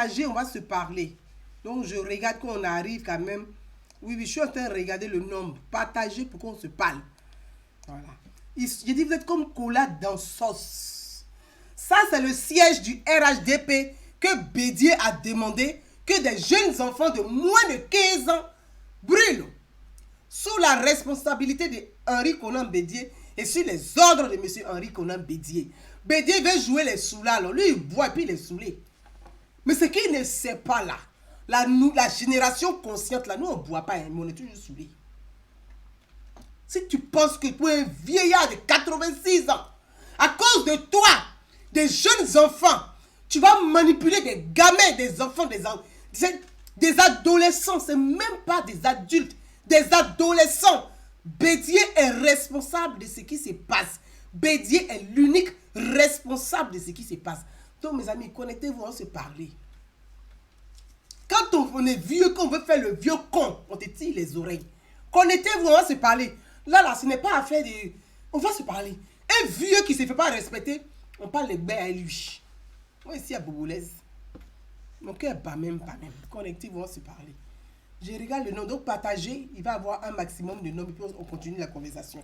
partagez, on va se parler. Donc, je regarde qu'on arrive quand même. Oui, je suis en train de regarder le nombre. Partagez pour qu'on se parle. Voilà. Je dis, vous êtes comme cola dans sauce. Ça, c'est le siège du RHDP que Bédié a demandé que des jeunes enfants de moins de 15 ans brûlent sous la responsabilité de Henri Konan Bédié et sur les ordres de M. Henri Konan Bédié. Bédié veut jouer les saoulards. Lui, il boit et puis il est saoulé. Mais ce qu'il ne sait pas là, la génération consciente là, nous on ne boit pas, hein, mais on est toujours saoulé. Si tu penses que tu es un vieillard de 86 ans, à cause de toi, des jeunes enfants, tu vas manipuler des gamins, des enfants, des adolescents, c'est même pas des adultes, des adolescents. Bédié est responsable de ce qui se passe. Bédié est l'unique responsable de ce qui se passe. Donc mes amis, connectez-vous, on va se parler. Quand on est vieux, qu'on veut faire le vieux con, on te tire les oreilles. Connectez-vous, on va se parler. Là, ce n'est pas affaire de... On va se parler. Un vieux qui ne se fait pas respecter, on parle de bain à lui. Moi, ici, à Boboulaise, mon cœur pas même. Connectez-vous, on va se parler. Je regarde le nom, donc partagez, il va y avoir un maximum de noms, et puis on continue la conversation.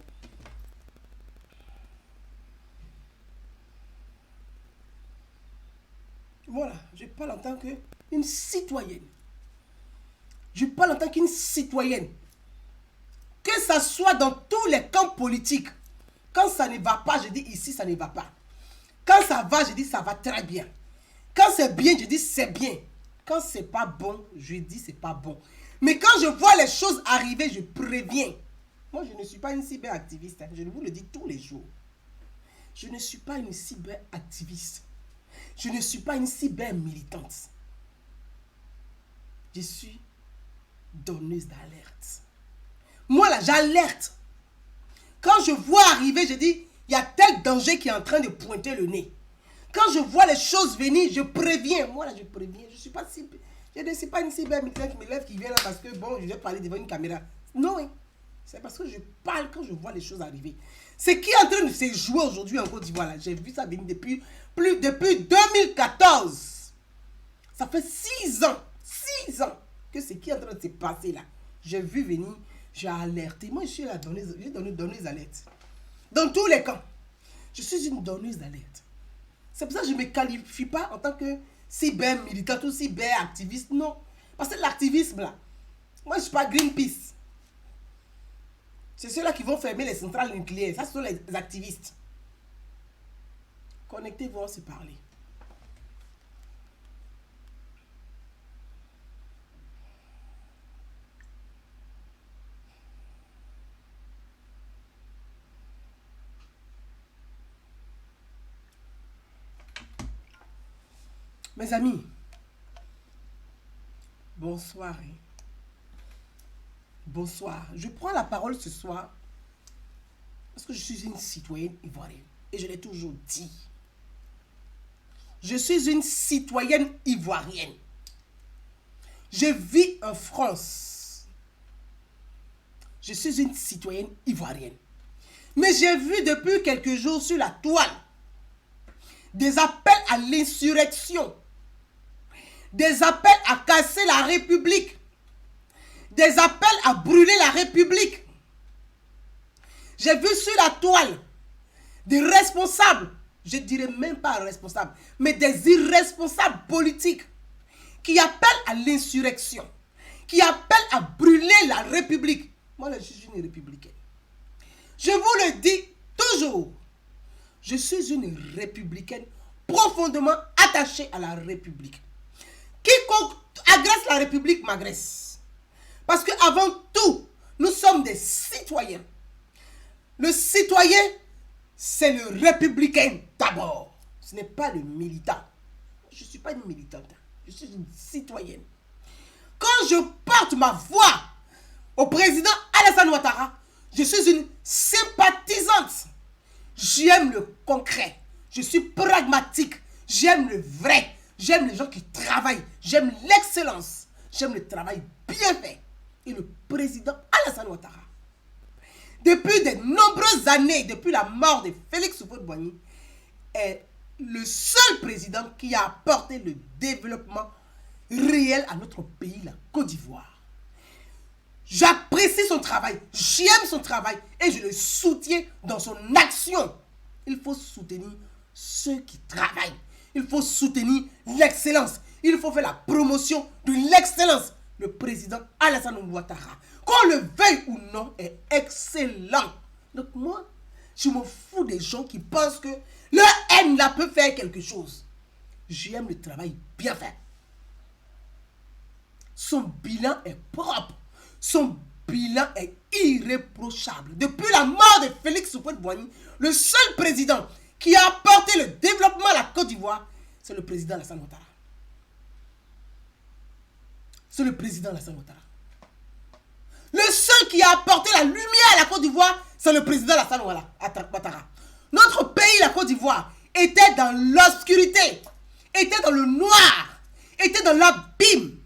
Voilà, je parle en tant qu'une citoyenne. Je parle en tant qu'une citoyenne. Que ça soit dans tous les camps politiques. Quand ça ne va pas, je dis ici, ça ne va pas. Quand ça va, je dis ça va très bien. Quand c'est bien, je dis c'est bien. Quand c'est pas bon, je dis c'est pas bon. Mais quand je vois les choses arriver, je préviens. Moi, je ne suis pas une cyberactiviste. Hein. Je vous le dis tous les jours. Je ne suis pas une cyberactiviste. Je ne suis pas une cyber-militante. Je suis donneuse d'alerte. Moi, là, j'alerte. Quand je vois arriver, je dis, il y a tel danger qui est en train de pointer le nez. Quand je vois les choses venir, je préviens. Moi, là, je préviens. Je ne suis pas une cyber-militante qui me lève, qui vient là parce que, bon, je vais parler devant une caméra. Non, hein. C'est parce que je parle quand je vois les choses arriver. Ce qui est en train de se jouer aujourd'hui en Côte d'Ivoire, j'ai vu ça venir depuis 2014. Ça fait 6 ans que ce qui est en train de se passer là. J'ai vu venir, j'ai alerté. Moi, je suis la donneuse d'alerte. Dans tous les camps, je suis une donneuse d'alerte. C'est pour ça que je ne me qualifie pas en tant que cyber-militante ou cyber-activiste. Non. Parce que l'activisme là, moi, je ne suis pas Greenpeace. C'est ceux-là qui vont fermer les centrales nucléaires. Ça, ce sont les activistes. Connectez-vous, on va se parler. Mes amis, bonsoir. Bonsoir. Je prends la parole ce soir parce que je suis une citoyenne ivoirienne. Et je l'ai toujours dit. Je suis une citoyenne ivoirienne. Je vis en France. Je suis une citoyenne ivoirienne. Mais j'ai vu depuis quelques jours sur la toile des appels à l'insurrection, des appels à casser la République, des appels à brûler la République. J'ai vu sur la toile des responsables, je ne dirais même pas responsables, mais des irresponsables politiques qui appellent à l'insurrection, qui appellent à brûler la République. Moi, je suis une républicaine. Je vous le dis toujours. Je suis une républicaine profondément attachée à la République. Quiconque agresse la République m'agresse. Parce qu'avant tout, nous sommes des citoyens. Le citoyen, c'est le républicain d'abord. Ce n'est pas le militant. Je ne suis pas une militante. Je suis une citoyenne. Quand je porte ma voix au président Alassane Ouattara, je suis une sympathisante. J'aime le concret. Je suis pragmatique. J'aime le vrai. J'aime les gens qui travaillent. J'aime l'excellence. J'aime le travail bien fait. Et le président Alassane Ouattara, depuis de nombreuses années, depuis la mort de Félix Houphouët-Boigny, est le seul président qui a apporté le développement réel à notre pays, la Côte d'Ivoire. J'apprécie son travail, j'aime son travail et je le soutiens dans son action. Il faut soutenir ceux qui travaillent. Il faut soutenir l'excellence. Il faut faire la promotion de l'excellence. Le président Alassane Ouattara, qu'on le veuille ou non, est excellent. Donc moi, je me fous des gens qui pensent que le haine là peut faire quelque chose. J'aime le travail bien fait. Son bilan est propre. Son bilan est irréprochable. Depuis la mort de Félix Houphouët-Boigny, le seul président qui a apporté le développement à la Côte d'Ivoire, c'est le président Alassane Ouattara. C'est le président Alassane Ouattara. Le seul qui a apporté la lumière à la Côte d'Ivoire, c'est le président Alassane Ouattara. Notre pays, la Côte d'Ivoire, était dans l'obscurité, était dans le noir, était dans l'abîme.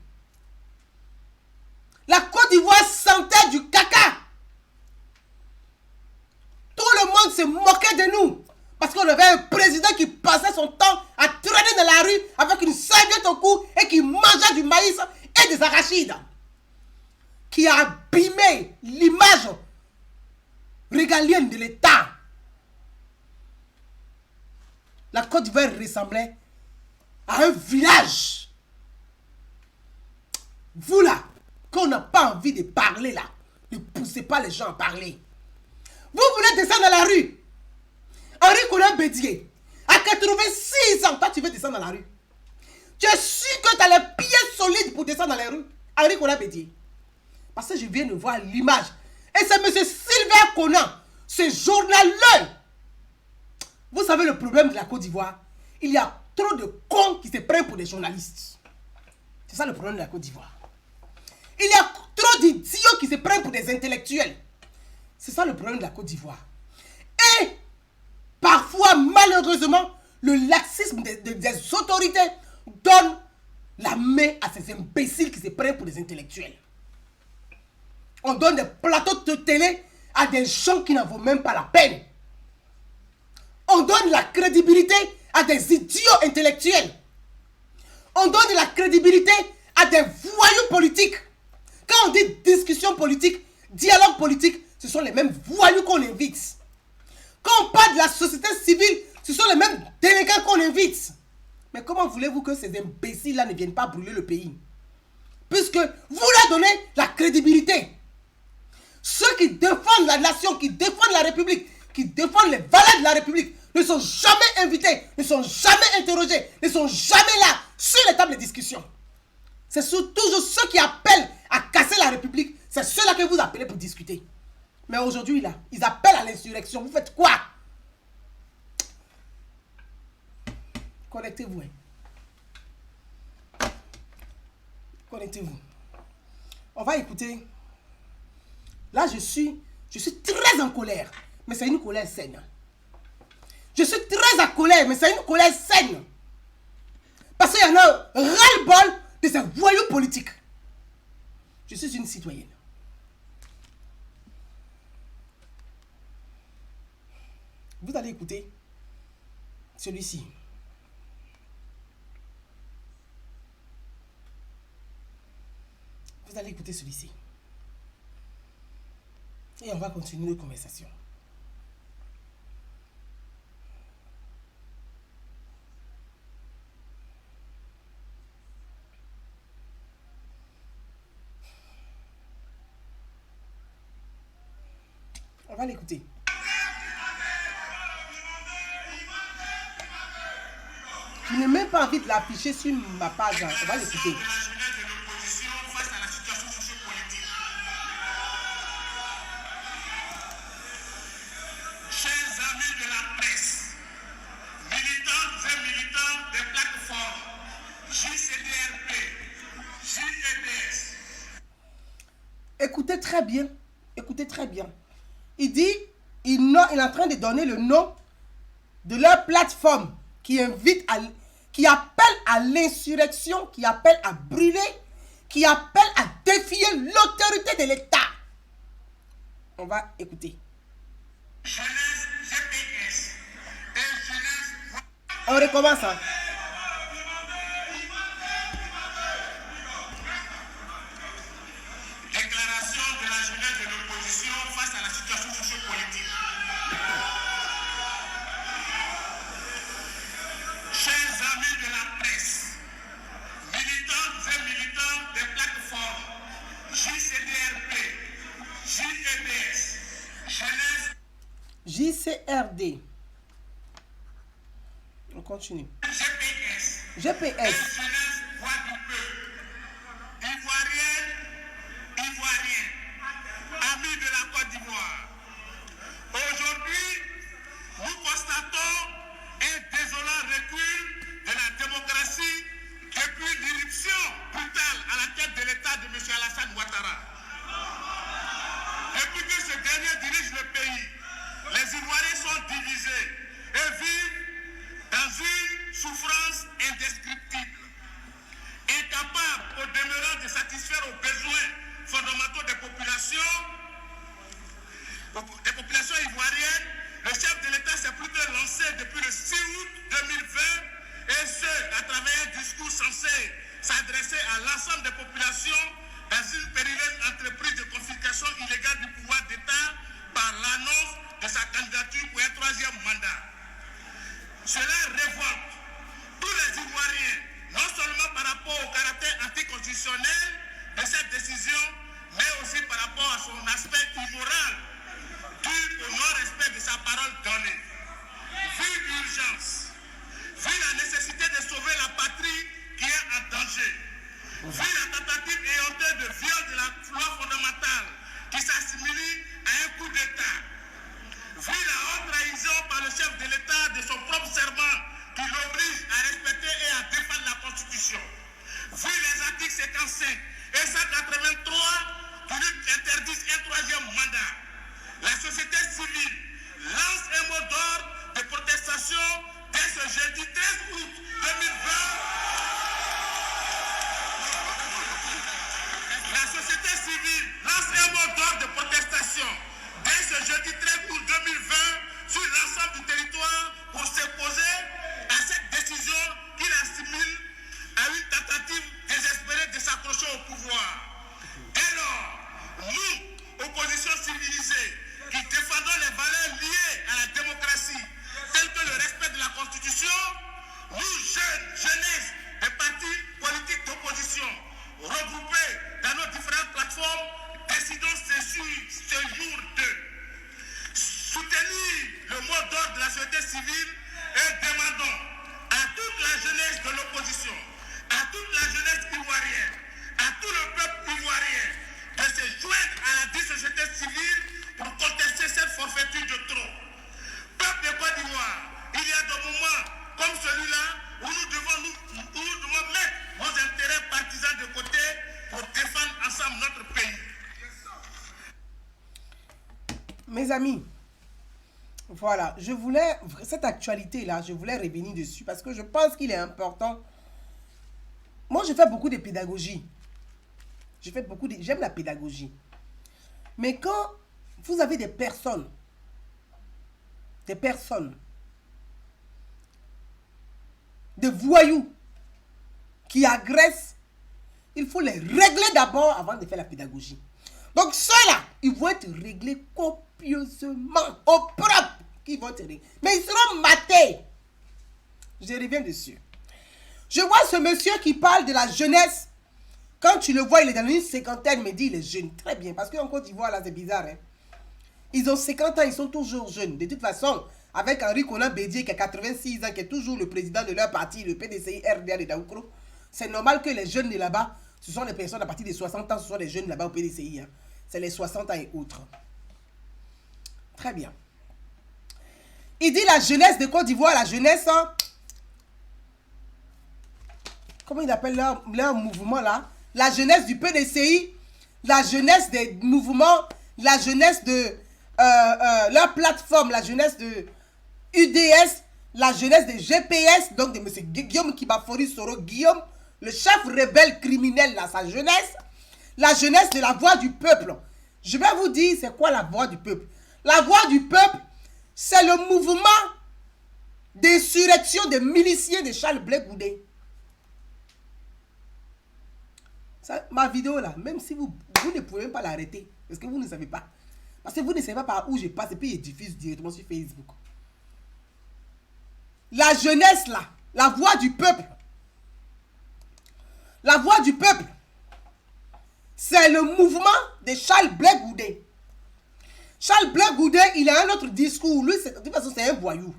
La Côte d'Ivoire sentait du caca. Tout le monde se moquait de nous. Parce qu'on avait un président qui passait son temps à traîner dans la rue avec une serviette au cou et qui mangeait du maïs et des arachides. Qui a abîmé l'image régalienne de l'État. La Côte d'Ivoire ressemblait à un village. Vous là, qu'on n'a pas envie de parler là, ne poussez pas les gens à parler. Vous voulez descendre dans la rue. Henri Konan Bédié, à 86 ans, toi tu veux descendre dans la rue. Tu es sûr que tu as les pieds solides pour descendre dans les rues. Henri Konan Bédié. Parce que je viens de voir l'image. Et c'est M. Sylvain Conan, ce journal-là. Vous savez le problème de la Côte d'Ivoire? Il y a trop de cons qui se prennent pour des journalistes. C'est ça le problème de la Côte d'Ivoire. Il y a trop d'idiots qui se prennent pour des intellectuels. C'est ça le problème de la Côte d'Ivoire. Et parfois, malheureusement, le laxisme des autorités donne la main à ces imbéciles qui se prennent pour des intellectuels. On donne des plateaux de télé à des gens qui n'en vaut même pas la peine. On donne la crédibilité à des idiots intellectuels. On donne la crédibilité à des voyous politiques. Quand on dit discussion politique, dialogue politique, ce sont les mêmes voyous qu'on invite. Quand on parle de la société civile, ce sont les mêmes délinquants qu'on invite. Mais comment voulez-vous que ces imbéciles-là ne viennent pas brûler le pays? Puisque vous leur donnez la crédibilité. Ceux qui défendent la nation, qui défendent la République, qui défendent les valeurs de la République, ne sont jamais invités, ne sont jamais interrogés, ne sont jamais là sur les tables de discussion. C'est toujours ceux qui appellent à casser la République, c'est ceux-là que vous appelez pour discuter. Mais aujourd'hui, là, ils appellent à l'insurrection. Vous faites quoi? Connectez-vous. Hein. Connectez-vous. On va écouter. Là, je suis très en colère. Mais c'est une colère saine. Je suis très en colère, mais c'est une colère saine. Parce qu'il y en a ras-le-bol de ces voyous politiques. Je suis une citoyenne. Vous allez écouter celui-ci. Vous allez écouter celui-ci. Et on va continuer notre conversation. On va l'écouter. Je n'ai même pas envie de l'afficher sur ma page. On va l'écouter. Écoutez très bien. Écoutez très bien. Il dit, il est en train de donner le nom de leur plateforme qui invite à, qui appelle à l'insurrection, qui appelle à brûler, qui appelle à défier l'autorité de l'État. On va écouter. On recommence. Hein? CIRD. On continue. GPS. Jeunesse voix du peuple. Ivoirienne, Ivoirien, amis de la Côte d'Ivoire. Aujourd'hui, nous constatons un désolant recul de la démocratie depuis l'irruption brutale à la tête de l'État de M. Alassane Ouattara. Depuis que ce dernier dirige le pays, les Ivoiriens sont divisés et vivent dans une souffrance indescriptible. Incapables au demeurant de satisfaire aux besoins fondamentaux des populations ivoiriennes, le chef de l'État s'est plutôt lancé depuis le 6 août 2020, et ce, à travers un discours censé s'adresser à l'ensemble des populations dans une périneuse entreprise de confiscation illégale du pouvoir d'État par l'annonce de sa candidature pour un 3e mandat. Cela révolte tous les Ivoiriens, non seulement par rapport au caractère anticonstitutionnel de cette décision, mais aussi par rapport à son aspect immoral, dû au non-respect de sa parole donnée. Vu l'urgence, vu la nécessité de sauver la patrie qui est en danger, vu la tentative éhontée de viol de la loi fondamentale qui s'assimile à un coup d'État, vu la haute trahison par le chef de l'État de son propre serment qui l'oblige à respecter et à défendre la Constitution, vu les articles 55 et 183 qui lui interdisent un 3e mandat, la société civile lance un mot d'ordre de protestation dès ce jeudi 13 août 2020. La société civile lance un mot d'ordre de protestation dès ce jeudi 13 août 2020 sur l'ensemble du territoire pour s'opposer à cette décision qu'il assimile à une tentative désespérée de s'accrocher au pouvoir. Dès lors, nous, opposition civilisée, qui défendons les valeurs liées à la démocratie, telles que le respect de la Constitution, nous, jeunesse des partis politiques d'opposition, regroupés dans nos différentes plateformes, décidons ce jour de soutenir le mot d'ordre de la société civile et demandons à toute la jeunesse de l'opposition, à toute la jeunesse ivoirienne, à tout le peuple ivoirien de se joindre à la dite société civile pour contester cette forfaiture de trop. Peuple de Côte d'Ivoire, il y a des moments comme celui-là où nous devons mettre nos intérêts partisans de côté pour défendre ensemble notre pays. Mes amis, voilà, cette actualité-là, je voulais revenir dessus parce que je pense qu'il est important. Moi, je fais beaucoup de pédagogie. J'aime la pédagogie. Mais quand vous avez des personnes, des voyous qui agressent, il faut les régler d'abord avant de faire la pédagogie. Donc ceux-là, ils vont être réglés copieusement, au propre, qu'ils vont être réglés. Mais ils seront matés. Je reviens dessus. Je vois ce monsieur qui parle de la jeunesse. Quand tu le vois, il est dans une cinquantaine, il me dit il est jeune. Très bien, parce qu'en Côte d'Ivoire, là, c'est bizarre. Hein? Ils ont 50 ans, ils sont toujours jeunes. De toute façon, avec Henri Konan Bédié, qui a 86 ans, qui est toujours le président de leur parti, le PDCI RDA de Daoukro, c'est normal que les jeunes de là-bas, ce sont les personnes à partir de 60 ans, ce sont les jeunes là-bas au PDCI. Hein. C'est les 60 ans et autres. Très bien. Il dit la jeunesse de Côte d'Ivoire, la jeunesse... Hein, comment ils appellent leur mouvement là? La jeunesse du PDCI, la jeunesse des mouvements, la jeunesse de leur plateforme, la jeunesse de UDS, la jeunesse de GPS, donc de M. Guillaume Kibafori Soro Guillaume, le chef rebelle criminel là, sa jeunesse, la jeunesse de la voix du peuple. Je vais vous dire c'est quoi la voix du peuple. La voix du peuple, c'est le mouvement d'insurrection des miliciens de Charles Blé Goudé. Ça, ma vidéo là, même si vous ne pouvez même pas l'arrêter, parce que vous ne savez pas. Parce que vous ne savez pas par où je passe et puis je diffuse directement sur Facebook. La jeunesse là, la voix du peuple. La voix du peuple, c'est le mouvement de Charles Blé Goudé. Charles Blé Goudé, il a un autre discours. Lui, de toute façon, c'est un voyou.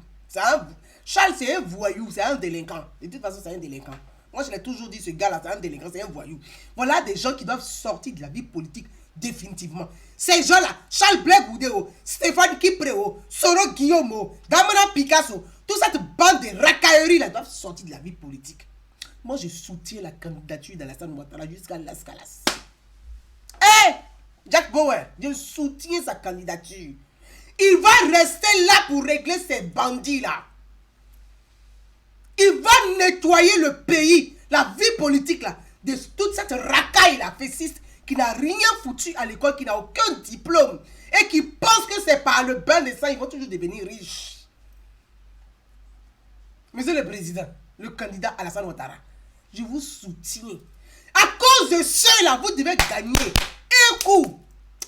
Charles, c'est un voyou, c'est un délinquant. De toute façon, c'est un délinquant. Moi, je l'ai toujours dit, ce gars-là, c'est un délinquant, c'est un voyou. Voilà des gens qui doivent sortir de la vie politique définitivement. Ces gens-là, Charles Blé Goudé, Stéphane Kipré, Soro Guillaume, Damana Picasso, toute cette bande de racailleries-là doivent sortir de la vie politique. Moi, je soutiens la candidature d'Alassane Ouattara jusqu'à Las Calas. Hé, Jack Bauer, je soutiens sa candidature. Il va rester là pour régler ces bandits-là. Il va nettoyer le pays, la vie politique là, de toute cette racaille là, fasciste, qui n'a rien foutu à l'école, qui n'a aucun diplôme, et qui pense que c'est par le bain de sang, ils vont toujours devenir riches. Monsieur le Président, le candidat Alassane Ouattara, je vous soutiens. À cause de ceux-là, vous devez gagner un coup.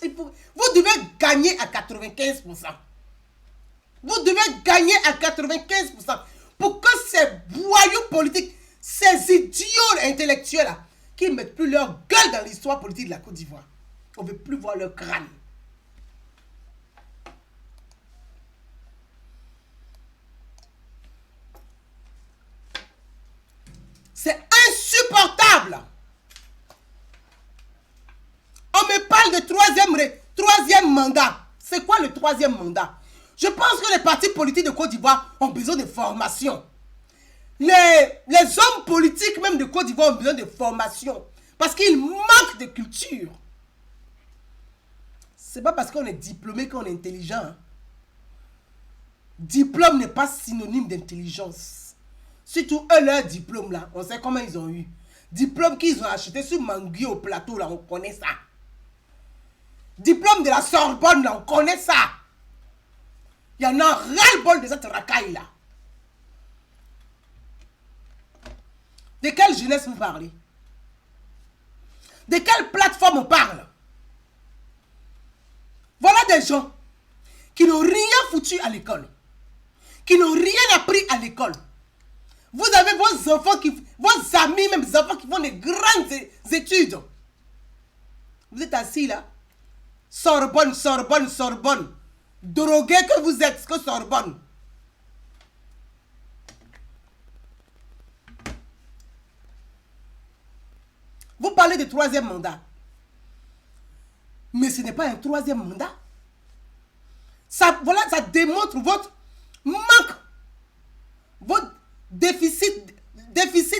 Vous devez gagner à 95%. Vous devez gagner à 95%. Pour que ces voyous politiques, ces idiots intellectuels là, qui ne mettent plus leur gueule dans l'histoire politique de la Côte d'Ivoire. On ne veut plus voir leur crâne. C'est insupportable. On me parle de troisième mandat. C'est quoi le troisième mandat? Je pense que les partis politiques de Côte d'Ivoire ont besoin de formation. Les hommes politiques même de Côte d'Ivoire ont besoin de formation. Parce qu'ils manquent de culture. C'est pas parce qu'on est diplômé qu'on est intelligent. Hein. Diplôme n'est pas synonyme d'intelligence. Surtout eux, leur diplôme là, on sait comment ils ont eu. Diplôme qu'ils ont acheté sur Mangui au plateau là, on connaît ça. Diplôme de la Sorbonne là, on connaît ça. Il y en a ras-le-bol de cette racaille là. De quelle jeunesse vous parlez? De quelle plateforme on parle? Voilà des gens qui n'ont rien foutu à l'école. Qui n'ont rien appris à l'école. Vous avez vos enfants, vos amis, même des enfants qui font des grandes études. Vous êtes assis là. Sorbonne, Sorbonne, Sorbonne. Drogué que vous êtes, que Sorbonne. Vous parlez de troisième mandat. Mais ce n'est pas un troisième mandat. Ça, voilà, ça démontre votre manque, votre déficit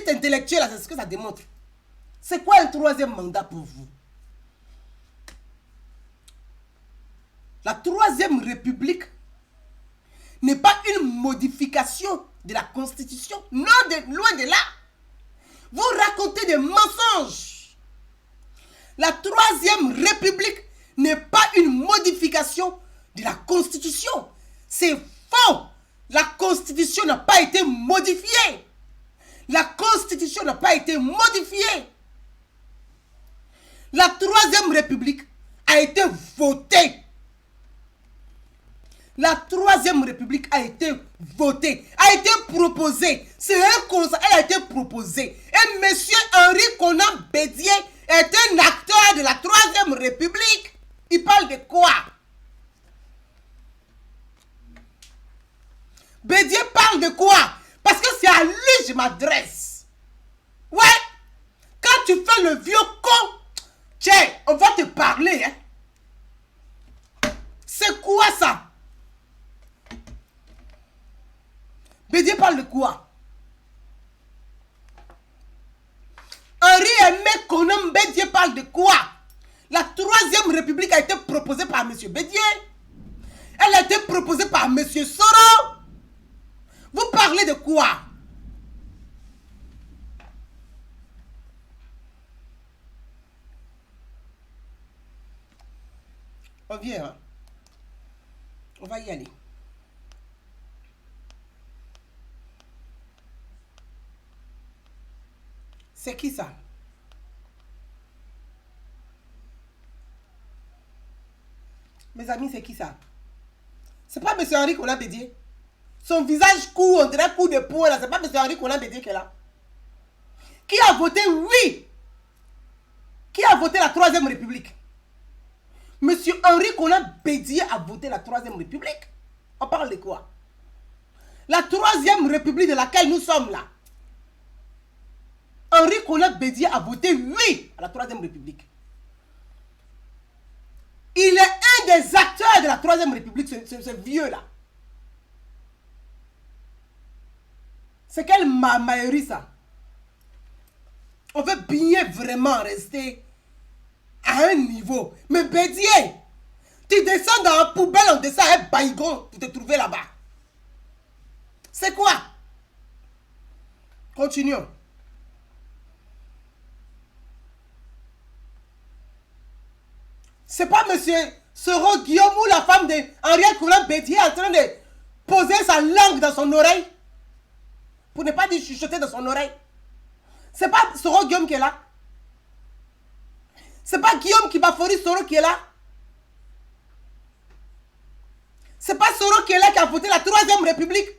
intellectuel. C'est ce que ça démontre. C'est quoi un troisième mandat pour vous? La troisième république n'est pas une modification de la Constitution. Non, loin de là. Vous racontez des mensonges. La troisième république n'est pas une modification de la Constitution. C'est faux. La Constitution n'a pas été modifiée. La Constitution n'a pas été modifiée. La troisième république a été votée. La troisième république a été votée, a été proposée. C'est un conseil, elle a été proposée. Et monsieur Henri Konan Bédié est un acteur de la troisième république. Il parle de quoi? Bédié parle de quoi? Parce que c'est à lui que je m'adresse. Ouais. Quand tu fais le vieux con, tiens, on va te parler. Hein. C'est quoi ça? Bédié parle de quoi? Henri Aimé Konan Bédié parle de quoi? La troisième république a été proposée par M. Bédié. Elle a été proposée par M. Soro. Vous parlez de quoi? On vient, hein? On va y aller. C'est qui ça? Mes amis, c'est qui ça? C'est pas M. Henri Konan Bédié. Son visage court, on dirait coup de poing là. C'est pas M. Henri Konan Bédié qui est là. Qui a voté oui? Qui a voté la troisième république? Monsieur Henri Konan Bédié a voté la 3e République. On parle de quoi? La 3e République de laquelle nous sommes là. Henri Konan Bédié a voté oui à la 3e République. Il est un des acteurs de la 3e République, ce vieux-là. C'est quelle maillerie ça? On veut bien vraiment rester à un niveau. Mais Bédié, tu descends dans la poubelle, on descend à un baïgon pour te trouver là-bas. C'est quoi? Continuons. C'est pas monsieur Soro Guillaume ou la femme de Henriette Konan Bédié en train de poser sa langue dans son oreille? Pour ne pas dire chuchoter dans son oreille. C'est pas Soro Guillaume qui est là. C'est pas Guillaume qui Bafori Soro qui est là. C'est pas Soro qui est là qui a voté la 3e République.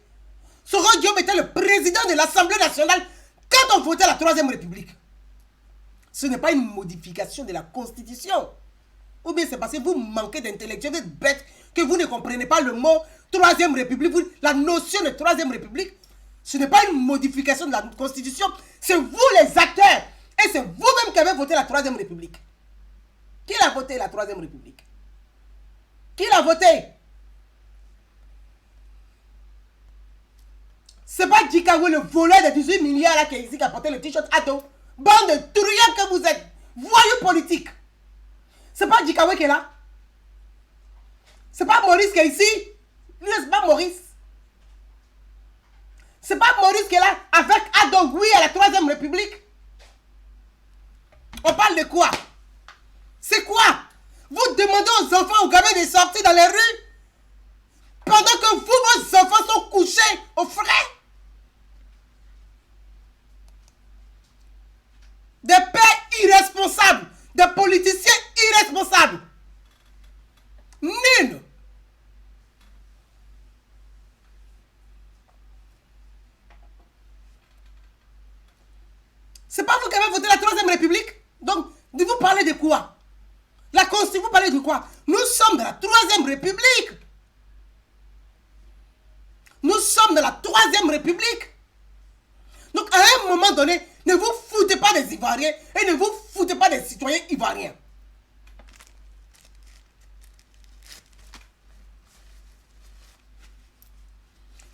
Soro Guillaume était le président de l'Assemblée nationale quand on votait la 3e République. Ce n'est pas une modification de la Constitution. Ou bien c'est parce que vous manquez d'intellectuel, vous êtes bête, que vous ne comprenez pas le mot 3e République, la notion de 3e République. Ce n'est pas une modification de la Constitution, c'est vous les acteurs. Et c'est vous-même qui avez voté la 3e République. Qui l'a voté la 3e République? Qui l'a voté? C'est pas Djikawe, le voleur de 18 milliards là, qui est ici, qui a porté le t-shirt Ado. Bande de truands que vous êtes. Voyous politiques. C'est pas Djikawe qui est là. C'est pas Maurice qui est ici. Lui, c'est pas Maurice. C'est pas Maurice qui est là avec Adogui à la 3e République. On parle de quoi? C'est quoi? Vous demandez aux enfants, aux gamins de sortir dans les rues pendant que vous, vos enfants sont couchés au frais. Des pères irresponsables, des politiciens irresponsables. Nul. C'est pas vous qui avez voté la 3e République? Donc, vous parlez de quoi? La Constitution, vous parlez de quoi? Nous sommes dans la 3e République. Nous sommes dans la 3e République. Donc, à un moment donné, ne vous foutez pas des Ivoiriens et ne vous foutez pas des citoyens ivoiriens.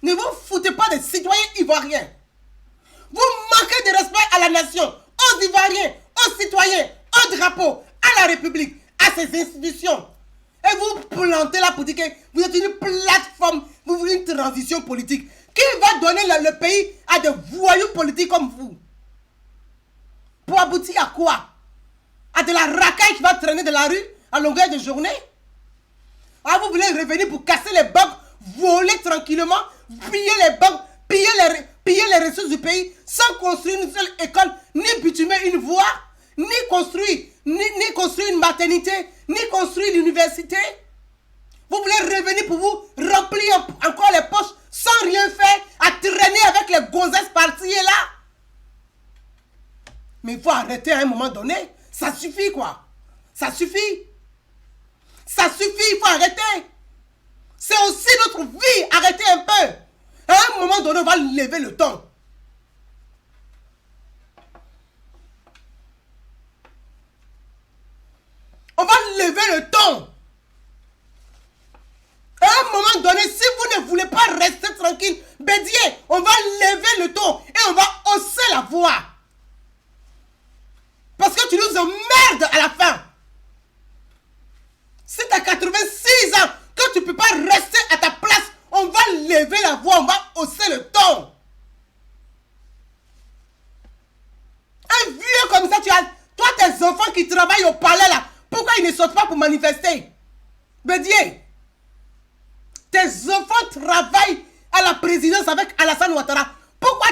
Ne vous foutez pas des citoyens ivoiriens. Vous manquez de respect à la nation, aux Ivoiriens, aux citoyens, au drapeau, à la République, à ses institutions. Et vous plantez là pour dire que vous êtes une plateforme, vous voulez une transition politique. Qui va donner le pays à des voyous politiques comme vous? Pour aboutir à quoi? À de la racaille qui va traîner de la rue à longueur de journée? Ah, vous voulez revenir pour casser les banques, voler tranquillement, piller les banques, piller les ressources du pays sans construire une seule école, ni bitumer une voie, ni construire une maternité, ni construire l'université. Vous voulez revenir pour vous remplir encore les poches sans rien faire, à traîner avec les gonzesses par-ci et là. Mais il faut arrêter à un moment donné. Ça suffit quoi. Ça suffit. Ça suffit, il faut arrêter. C'est aussi notre vie. Arrêtez un peu. À un moment donné, on va lever le ton. On va lever le ton. À un moment donné, si vous ne voulez pas rester tranquille, Bédié, on va lever le ton et on va hausser la voix. Parce que tu nous emmerdes à la fin. Si tu as 86 ans, que tu ne peux pas rester à ta place, on va lever la voix, on va hausser le ton. Un vieux comme ça, toi tes enfants qui travaillent au palais là, pourquoi ils ne sortent pas pour manifester? Bédié, tes enfants travaillent à la présidence avec Alassane Ouattara. Pourquoi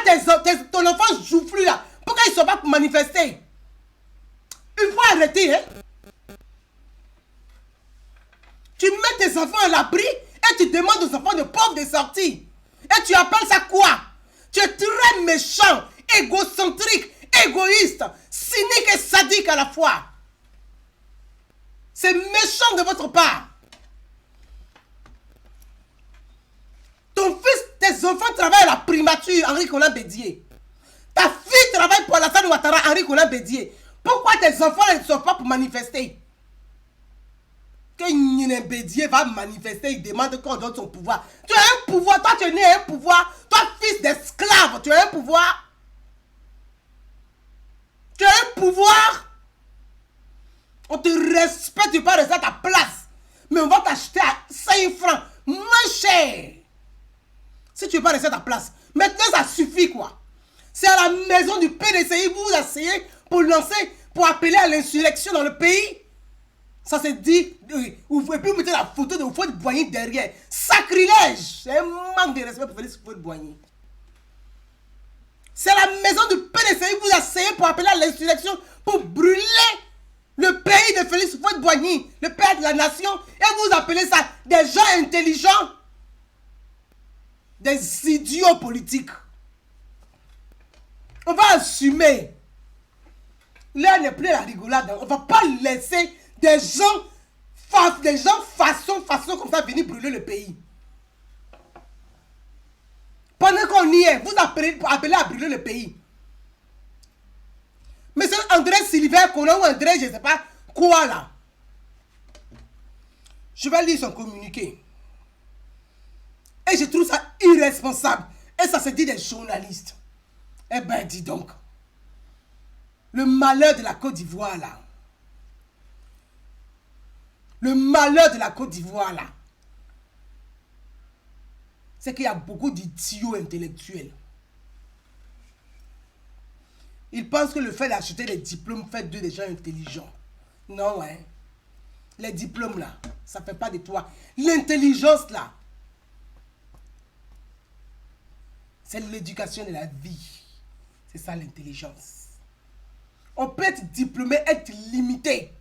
ton enfant joue plus là? Pourquoi ils ne sont pas pour manifester? Il faut arrêter, hein? Tu mets tes enfants à l'abri et tu demandes aux enfants de pauvres de sortir. Et tu appelles ça quoi? Tu es très méchant, égocentrique, égoïste, cynique et sadique à la fois. C'est méchant de votre part. Ton fils, tes enfants travaillent à la primature, Henri Konan Bédié. Ta fille travaille pour Alassane Ouattara, Henri Konan Bédié. Pourquoi tes enfants ne sont pas pour manifester? Que Nine Bédié va manifester, il demande qu'on donne son pouvoir. Tu as un pouvoir, toi tu es né à un pouvoir. Toi, fils d'esclave, tu as un pouvoir. Tu as un pouvoir. On te respecte, tu peux rester à ta place. Mais on va t'acheter à 5 francs, moins cher. Si tu ne veux pas rester à ta place. Maintenant, ça suffit quoi. C'est à la maison du PDCI, vous asseyez pour lancer, pour appeler à l'insurrection dans le pays. Ça se dit, et puis vous mettez la photo de Houphouët-Boigny derrière. Sacrilège. C'est un manque de respect pour Félix Houphouët-Boigny. C'est à la maison du PDCI, vous asseyez pour appeler à l'insurrection, pour brûler le pays de Félix Houphouët-Boigny, le père de la nation, et vous appelez ça des gens intelligents, des idiots politiques. On va assumer. Là n'est plus la rigolade. On ne va pas laisser des gens façon comme ça venir brûler le pays. Pendant qu'on y est, vous appelez à brûler le pays. Monsieur André Sylvain Konan ou André, je ne sais pas quoi là. Je vais lire son communiqué. Et je trouve ça irresponsable. Et ça se dit des journalistes. Eh ben, dis donc. Le malheur de la Côte d'Ivoire là. Le malheur de la Côte d'Ivoire là. C'est qu'il y a beaucoup d'idiots intellectuels. Ils pensent que le fait d'acheter les diplômes fait d'eux des gens intelligents. Non, hein. Les diplômes là, ça ne fait pas de toi. L'intelligence là, c'est l'éducation de la vie. C'est ça l'intelligence. On peut être diplômé, être limité.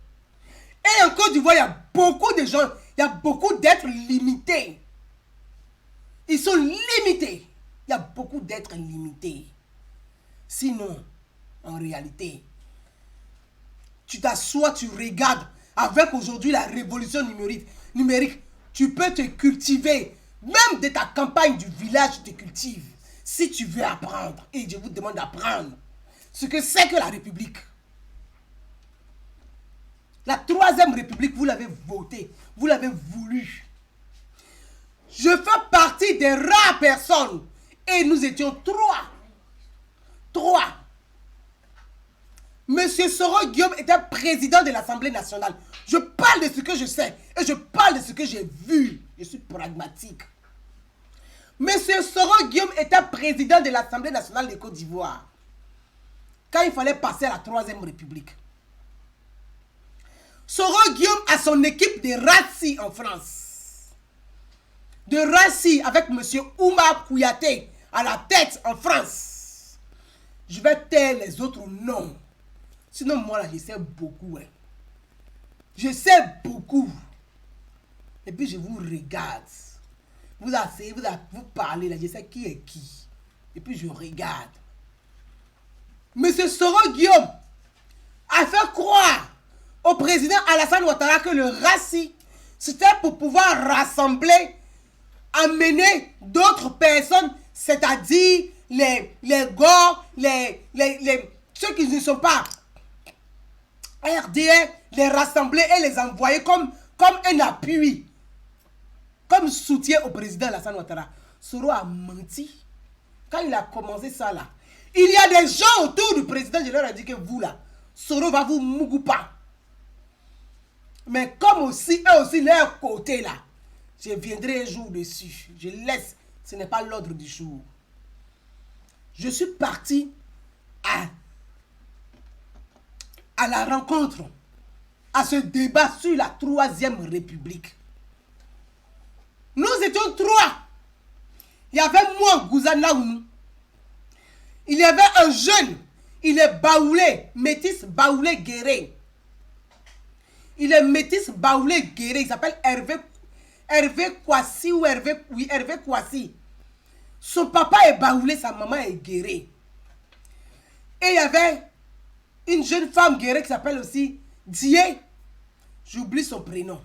Et en Côte d'Ivoire, il y a beaucoup de gens, il y a beaucoup d'êtres limités. Ils sont limités. Il y a beaucoup d'êtres limités. Sinon, en réalité, tu t'assois, tu regardes. Avec aujourd'hui la révolution numérique, tu peux te cultiver. Même de ta campagne du village, tu te cultives. Si tu veux apprendre, et je vous demande d'apprendre ce que c'est que la République. La troisième République, vous l'avez votée, vous l'avez voulu. Je fais partie des rares personnes, et nous étions trois. Monsieur Soro Guillaume était président de l'Assemblée nationale. Je parle de ce que je sais, et je parle de ce que j'ai vu. Je suis pragmatique. Monsieur Soro Guillaume était président de l'Assemblée nationale de Côte d'Ivoire. Quand il fallait passer à la troisième République. Soro Guillaume a son équipe de Rassi en France. De Rassi avec monsieur Oumar Kouyaté à la tête en France. Je vais taire les autres noms. Sinon moi là je sais beaucoup. Hein. Je sais beaucoup. Et puis je vous regarde. Vous asseyez, vous parlez là, je sais qui est qui. Et puis je regarde. Monsieur Soro Guillaume a fait croire au président Alassane Ouattara que le Rassi, c'était pour pouvoir rassembler, amener d'autres personnes, c'est-à-dire les Gors, ceux qui ne sont pas RDR, les rassembler et les envoyer comme un appui, comme soutien au président Alassane Ouattara. Soro a menti. Quand il a commencé ça là, il y a des gens autour du président, je leur ai dit que vous là, Soro va vous mougoupa. Mais comme aussi, eux aussi, leur côté là, je viendrai un jour dessus. Je laisse, ce n'est pas l'ordre du jour. Je suis parti à la rencontre, à ce débat sur la troisième République. Nous étions trois. Il y avait moi, Gouzana Ounou. Il y avait un jeune, il est baoulé, métis baoulé guéré. Il est métis baoulé guéré, il s'appelle Hervé Kouassi ou Hervé Kouassi. Son papa est baoulé, sa maman est guérée. Et il y avait une jeune femme guérée qui s'appelle aussi Dié. J'oublie son prénom.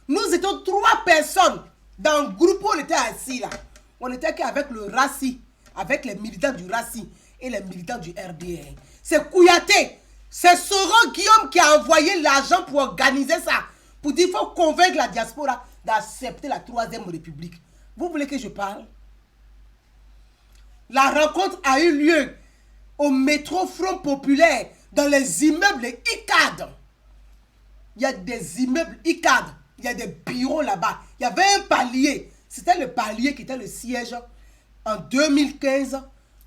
Nous étions 3 personnes dans le groupe où on était assis là. On était qu'avec le RACI, avec les militants du RACI et les militants du RDR. C'est Kouyaté, c'est Soro Guillaume qui a envoyé l'argent pour organiser ça. Pour dire qu'il faut convaincre la diaspora d'accepter la 3e République. Vous voulez que je parle? La rencontre a eu lieu au métro Front Populaire, dans les immeubles ICAD. Il y a des immeubles ICAD, il y a des bureaux là-bas. Il y avait un palier. C'était le palier qui était le siège en 2015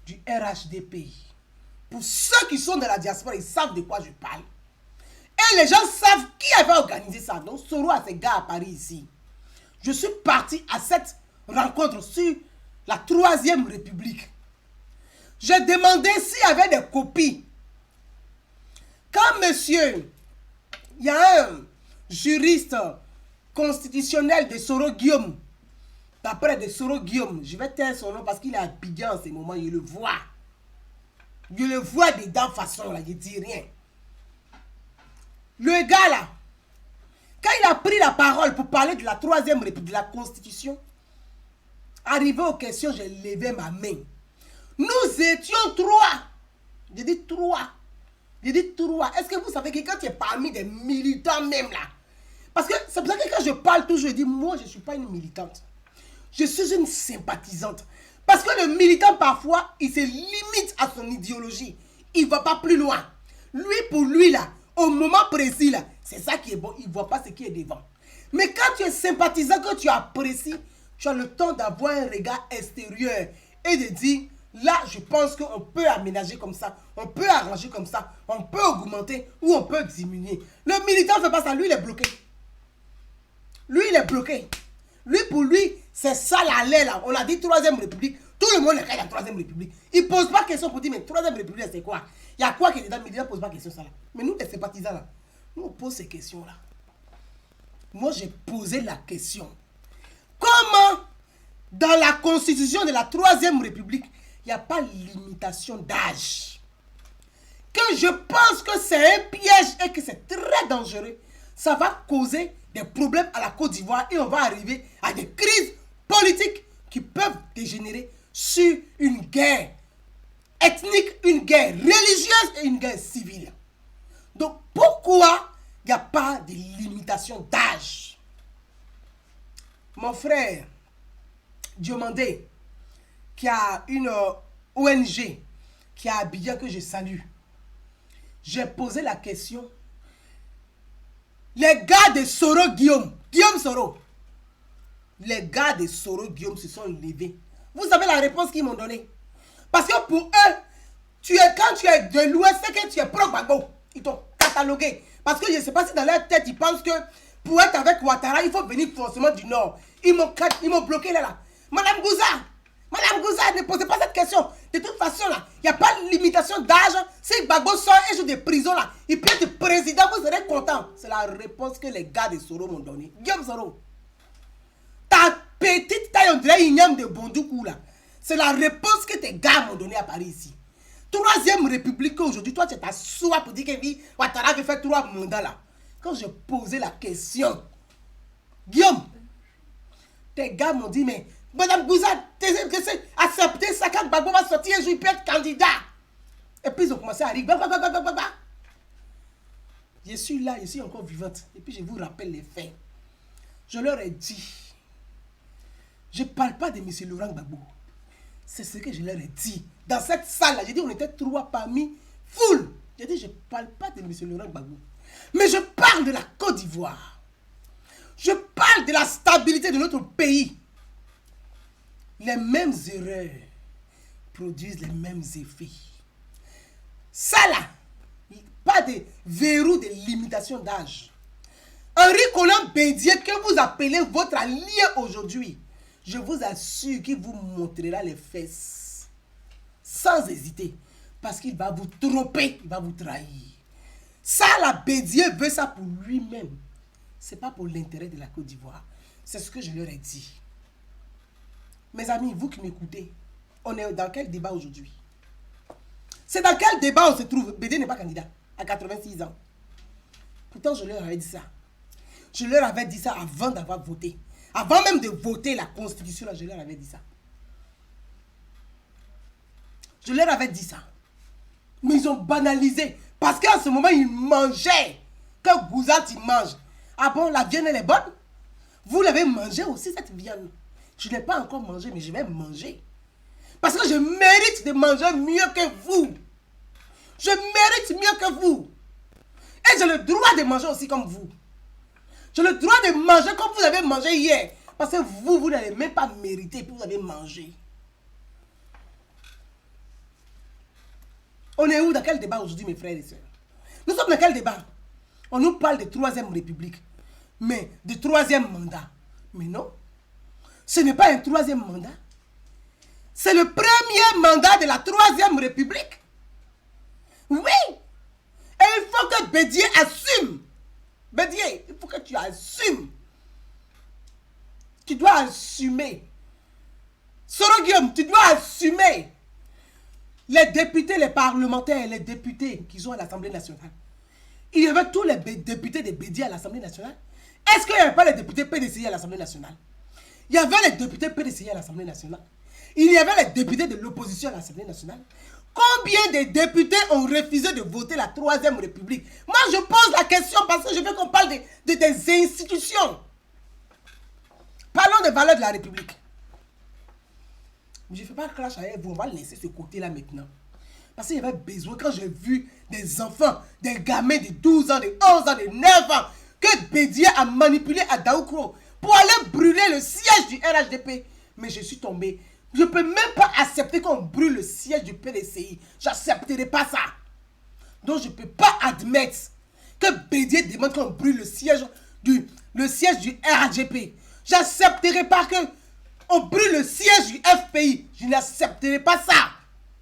du RHDP. Pour ceux qui sont dans la diaspora, ils savent de quoi je parle. Et les gens savent qui avait organisé ça. Donc, Soro a ses gars à Paris ici. Je suis parti à cette rencontre sur la 3e République. J'ai demandé s'il y avait des copies. Quand monsieur, il y a un juriste constitutionnel de Soro Guillaume, d'après de Soro Guillaume, je vais taire son nom parce qu'il est habillé en ce moment, je le vois. Je le vois dedans façon là, je dis rien. Le gars là, quand il a pris la parole pour parler de la 3e République, de la Constitution, arrivé aux questions, j'ai levé ma main. Nous étions 3. J'ai dit 3. J'ai dit 3. Est-ce que vous savez que quand tu es parmi des militants même là, parce que c'est pour ça que quand je parle toujours, je dis moi je ne suis pas une militante. Je suis une sympathisante. Parce que le militant parfois, il se limite à son idéologie. Il ne va pas plus loin. Lui pour lui là, au moment précis là, c'est ça qui est bon. Il ne voit pas ce qui est devant. Mais quand tu es sympathisant, que tu apprécies, tu as le temps d'avoir un regard extérieur et de dire, là, je pense qu'on peut aménager comme ça, on peut arranger comme ça, on peut augmenter ou on peut diminuer. Le militant ne fait pas ça, lui, il est bloqué. Lui, il est bloqué. Lui, pour lui, c'est ça la lait là. On a dit 3e République. Tout le monde est la 3e République. Il ne pose pas question pour dire, mais 3e République, c'est quoi? Il y a quoi qui est dedans? Mais il ne pose pas question ça là. Mais nous, les sympathisants là, nous, on pose ces questions là. Moi, j'ai posé la question. Comment, dans la constitution de la 3e République, il n'y a pas de limitation d'âge? Que je pense que c'est un piège et que c'est très dangereux. Ça va causer des problèmes à la Côte d'Ivoire et on va arriver à des crises politiques qui peuvent dégénérer sur une guerre ethnique, une guerre religieuse et une guerre civile. Donc pourquoi il n'y a pas de limitation d'âge? Mon frère Diomandé, qui a une ONG, qui a Abidjan que je salue, j'ai posé la question. Les gars de Soro Guillaume Soro, les gars de Soro Guillaume se sont levés. Vous savez la réponse qu'ils m'ont donnée? Parce que pour eux, quand tu es de l'Ouest, c'est que tu es pro-Gbagbo. Ils t'ont catalogué. Parce que je ne sais pas si dans leur tête, ils pensent que pour être avec Ouattara, il faut venir forcément du Nord. Ils m'ont bloqué là. Madame Gouza, ne posez pas cette question. De toute façon, là, il n'y a pas de limitation d'âge. Si Gbagbo sort un jour de prison, là, il peut être président, vous serez content. C'est la réponse que les gars de Soro m'ont donnée. Guillaume Soro, ta petite taille, on dirait Ignam de Bondoukou, là. C'est la réponse que tes gars m'ont donnée à Paris ici. 3e République aujourd'hui, toi, tu es ta soie pour dire que oui, Ouattara veut faire 3 mandats, là. Quand j'ai posé la question, Guillaume, tes gars m'ont dit, mais Madame Gouza, accepter ça quand Gbagbo va sortir un jour, il peut être candidat. Et puis ils ont commencé à rire. Je suis là, je suis encore vivante. Et puis je vous rappelle les faits. Je leur ai dit, je ne parle pas de M. Laurent Gbagbo. C'est ce que je leur ai dit. Dans cette salle-là, j'ai dit, on était 3 parmi foule. J'ai dit, je ne parle pas de M. Laurent Gbagbo. Mais je parle de la Côte d'Ivoire. Je parle de la stabilité de notre pays. Les mêmes erreurs produisent les mêmes effets. Ça là, pas de verrou de limitation d'âge. Henri Konan Bédié, que vous appelez votre allié aujourd'hui, je vous assure qu'il vous montrera les fesses. Sans hésiter. Parce qu'il va vous tromper, il va vous trahir. Ça là, Bédié veut ça pour lui-même. Ce n'est pas pour l'intérêt de la Côte d'Ivoire. C'est ce que je leur ai dit. Mes amis, vous qui m'écoutez, on est dans quel débat aujourd'hui? C'est dans quel débat on se trouve? Bédié n'est pas candidat à 86 ans. Pourtant, je leur ai dit ça. Je leur avais dit ça avant d'avoir voté. Avant même de voter la constitution, là, je leur avais dit ça. Je leur avais dit ça. Mais ils ont banalisé. Parce qu'en ce moment, ils mangeaient. Quand Gouzat, il mange. Ah bon, la viande, elle est bonne? Vous l'avez mangée aussi, cette viande. Je ne l'ai pas encore mangée, mais je vais manger. Parce que je mérite de manger mieux que vous. Je mérite mieux que vous. Et j'ai le droit de manger aussi comme vous. J'ai le droit de manger comme vous avez mangé hier. Parce que vous n'allez même pas mériter, puis vous avez mangé. On est où? Dans quel débat aujourd'hui, mes frères et sœurs? Nous sommes dans quel débat? On nous parle de 3e République. Mais de 3e mandat. Mais non. Ce n'est pas un 3e mandat. C'est le premier mandat de la 3e République. Oui. Et il faut que Bédié assume. Bédié, il faut que tu assumes. Tu dois assumer. Soro Guillaume, tu dois assumer. Les députés, les parlementaires, les députés qui sont à l'Assemblée nationale. Il y avait tous les députés de Bédié à l'Assemblée nationale. Est-ce qu'il n'y avait pas les députés PDCI à l'Assemblée nationale? Il y avait les députés PDCI à l'Assemblée nationale. Il y avait les députés de l'opposition à l'Assemblée nationale. Combien de députés ont refusé de voter la 3e République? Moi, je pose la question parce que je veux qu'on parle des institutions. Parlons des valeurs de la République. Je ne fais pas clash avec vous, on va laisser ce côté-là maintenant. Parce qu'il y avait besoin, quand j'ai vu des enfants, des gamins de 12 ans, de 11 ans, de 9 ans, que Bédié a manipulé à Daoukro pour aller brûler le siège du RHDP. Mais je suis tombé. Je ne peux même pas accepter qu'on brûle le siège du PDCI. Je n'accepterai pas ça. Donc je ne peux pas admettre que Bédié demande qu'on brûle le siège du RHDP. Je n'accepterai pas qu'on brûle le siège du FPI. Je n'accepterai pas ça.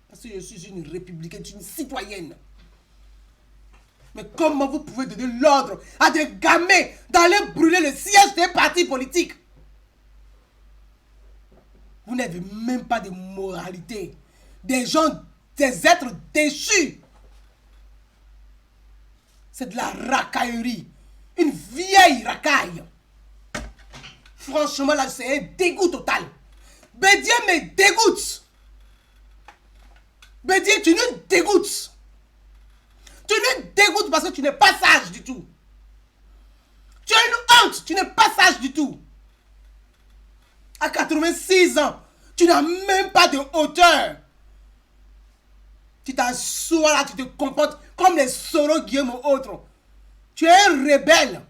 Parce que je suis une républicaine, une citoyenne. Mais comment vous pouvez donner l'ordre à des gamins d'aller brûler le siège des partis politiques? Vous n'avez même pas de moralité. Des gens, des êtres déchus. C'est de la racaillerie. Une vieille racaille. Franchement, là, c'est un dégoût total. Bédié me dégoûte. Bédié, tu nous dégoûtes. Tu nous dégoûtes parce que tu n'es pas sage du tout. Tu as une honte, tu n'es pas sage du tout. À 86 ans, tu n'as même pas de hauteur. Tu t'assois là, tu te comportes comme les Soro Guillaume ou autres. Tu es un rebelle.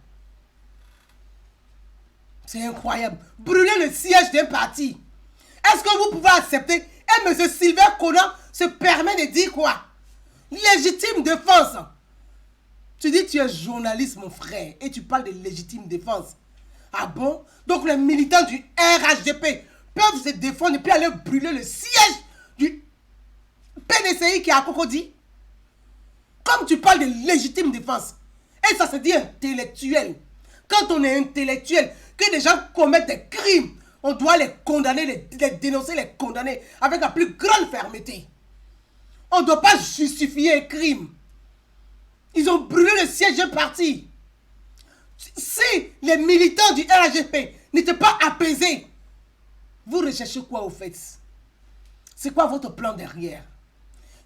C'est incroyable. Brûler le siège d'un parti. Est-ce que vous pouvez accepter? Et M. Sylvain Conan se permet de dire quoi? Légitime défense. Tu dis que tu es journaliste, mon frère, et tu parles de légitime défense. Ah bon? Donc les militants du RHDP peuvent se défendre et puis aller brûler le siège du PDCI qui est à Cocody? Comme tu parles de légitime défense, et ça se dit intellectuel. Quand on est intellectuel, que des gens commettent des crimes, on doit les condamner, les dénoncer, les condamner avec la plus grande fermeté. On ne doit pas justifier un crime. Ils ont brûlé le siège d'un parti. Si les militants du RHDP n'étaient pas apaisés, vous recherchez quoi au fait? C'est quoi votre plan derrière?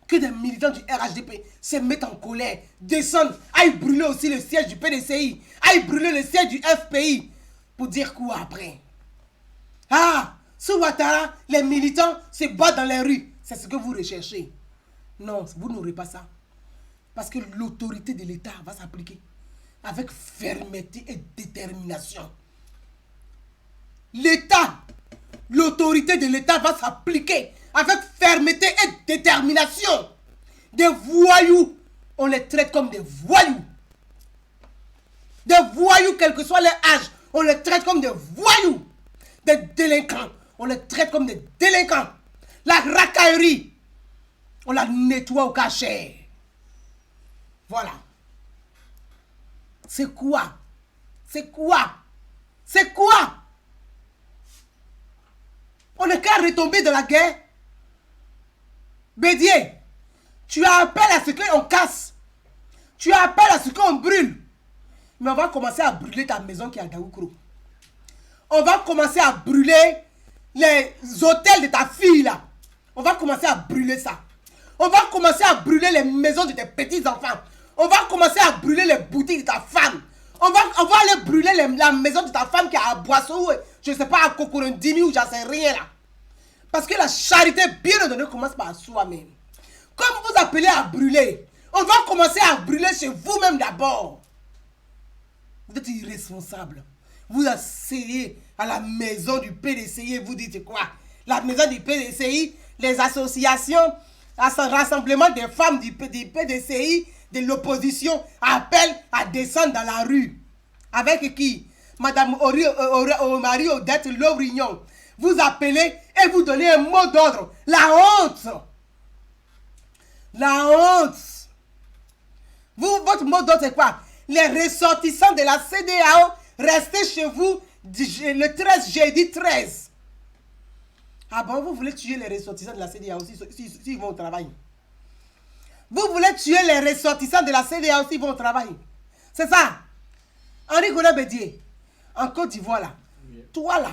Que des militants du RHDP se mettent en colère, descendent, aillent brûler aussi le siège du PDCI, aillent brûler le siège du FPI. Pour dire quoi après? Ah, sous Ouattara, les militants se battent dans les rues. C'est ce que vous recherchez. Non, vous n'aurez pas ça. Parce que l'autorité de l'État va s'appliquer avec fermeté et détermination. L'État, l'autorité de l'État va s'appliquer avec fermeté et détermination. Des voyous, on les traite comme des voyous. Des voyous, quel que soit leur âge, on les traite comme des voyous. Des délinquants, on les traite comme des délinquants. La racaillerie, on la nettoie au cachet. Voilà. C'est quoi? C'est quoi? C'est quoi? On n'est qu'à retomber dans la guerre. Bédié, tu appelles à ce qu'on casse. Tu appelles à ce qu'on brûle. Mais on va commencer à brûler ta maison qui est à Daoukro. On va commencer à brûler les hôtels de ta fille là. On va commencer à brûler ça. On va commencer à brûler les maisons de tes petits-enfants. On va commencer à brûler les boutiques de ta femme. On va aller brûler la maison de ta femme qui est à Boisseau, je ne sais pas, à Kokorondimi ou j'en sais rien là. Parce que la charité bien ordonnée commence par soi-même. Comme vous appelez à brûler, on va commencer à brûler chez vous-même d'abord. Vous êtes irresponsable. Vous asseyez à la maison du PDCI et vous dites quoi? La maison du PDCI, les associations, rassemblement des femmes du PDCI, de l'opposition, appellent à descendre dans la rue. Avec qui? Madame Marie Odette Lovrignon. Vous appelez et vous donnez un mot d'ordre. La honte. La honte. Votre mot d'ordre c'est quoi? Les ressortissants de la CEDEAO, restez chez vous le 13, jeudi 13. Ah bon, vous voulez tuer les ressortissants de la CEDEAO s'ils vont au travail? Vous voulez tuer les ressortissants de la CEDEAO s'ils vont au travail? C'est ça. Henri Goulin Bédier, en Côte d'Ivoire là, oui. Toi là,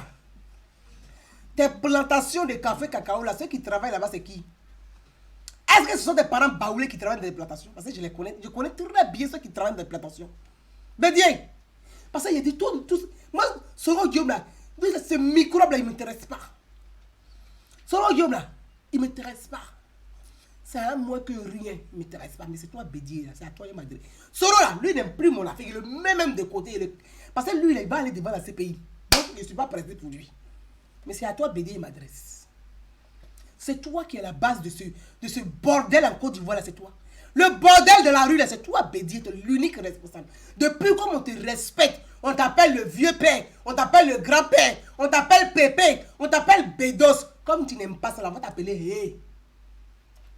tes plantations de café cacao là, ceux qui travaillent là-bas c'est qui? Est-ce que ce sont des parents baoulés qui travaillent dans les plantations? Parce que je les connais, je connais très bien ceux qui travaillent dans les plantations. Bédier, parce qu'il y a des tout, moi, Soro Guillaume là, ce microbe là, il ne m'intéresse pas. Soro Guillaume là, il ne m'intéresse pas. C'est à moi que rien ne m'intéresse pas. Mais c'est toi, Bédier, c'est à toi, Madrid. Soro là, lui n'aime plus mon affaire. Il le met même de côté. Parce que lui, il va aller devant la CPI. Donc, je ne suis pas pressé pour lui. Mais c'est à toi, Bédier, il m'adresse. C'est toi qui es la base de ce bordel en Côte d'Ivoire là, c'est toi. Le bordel de la rue là, c'est toi, Bédier, tu es l'unique responsable. Depuis comme on te respecte, on t'appelle le vieux père, on t'appelle le grand-père, on t'appelle Pépé, on t'appelle Bédos. Comme tu n'aimes pas ça, on va t'appeler Hey.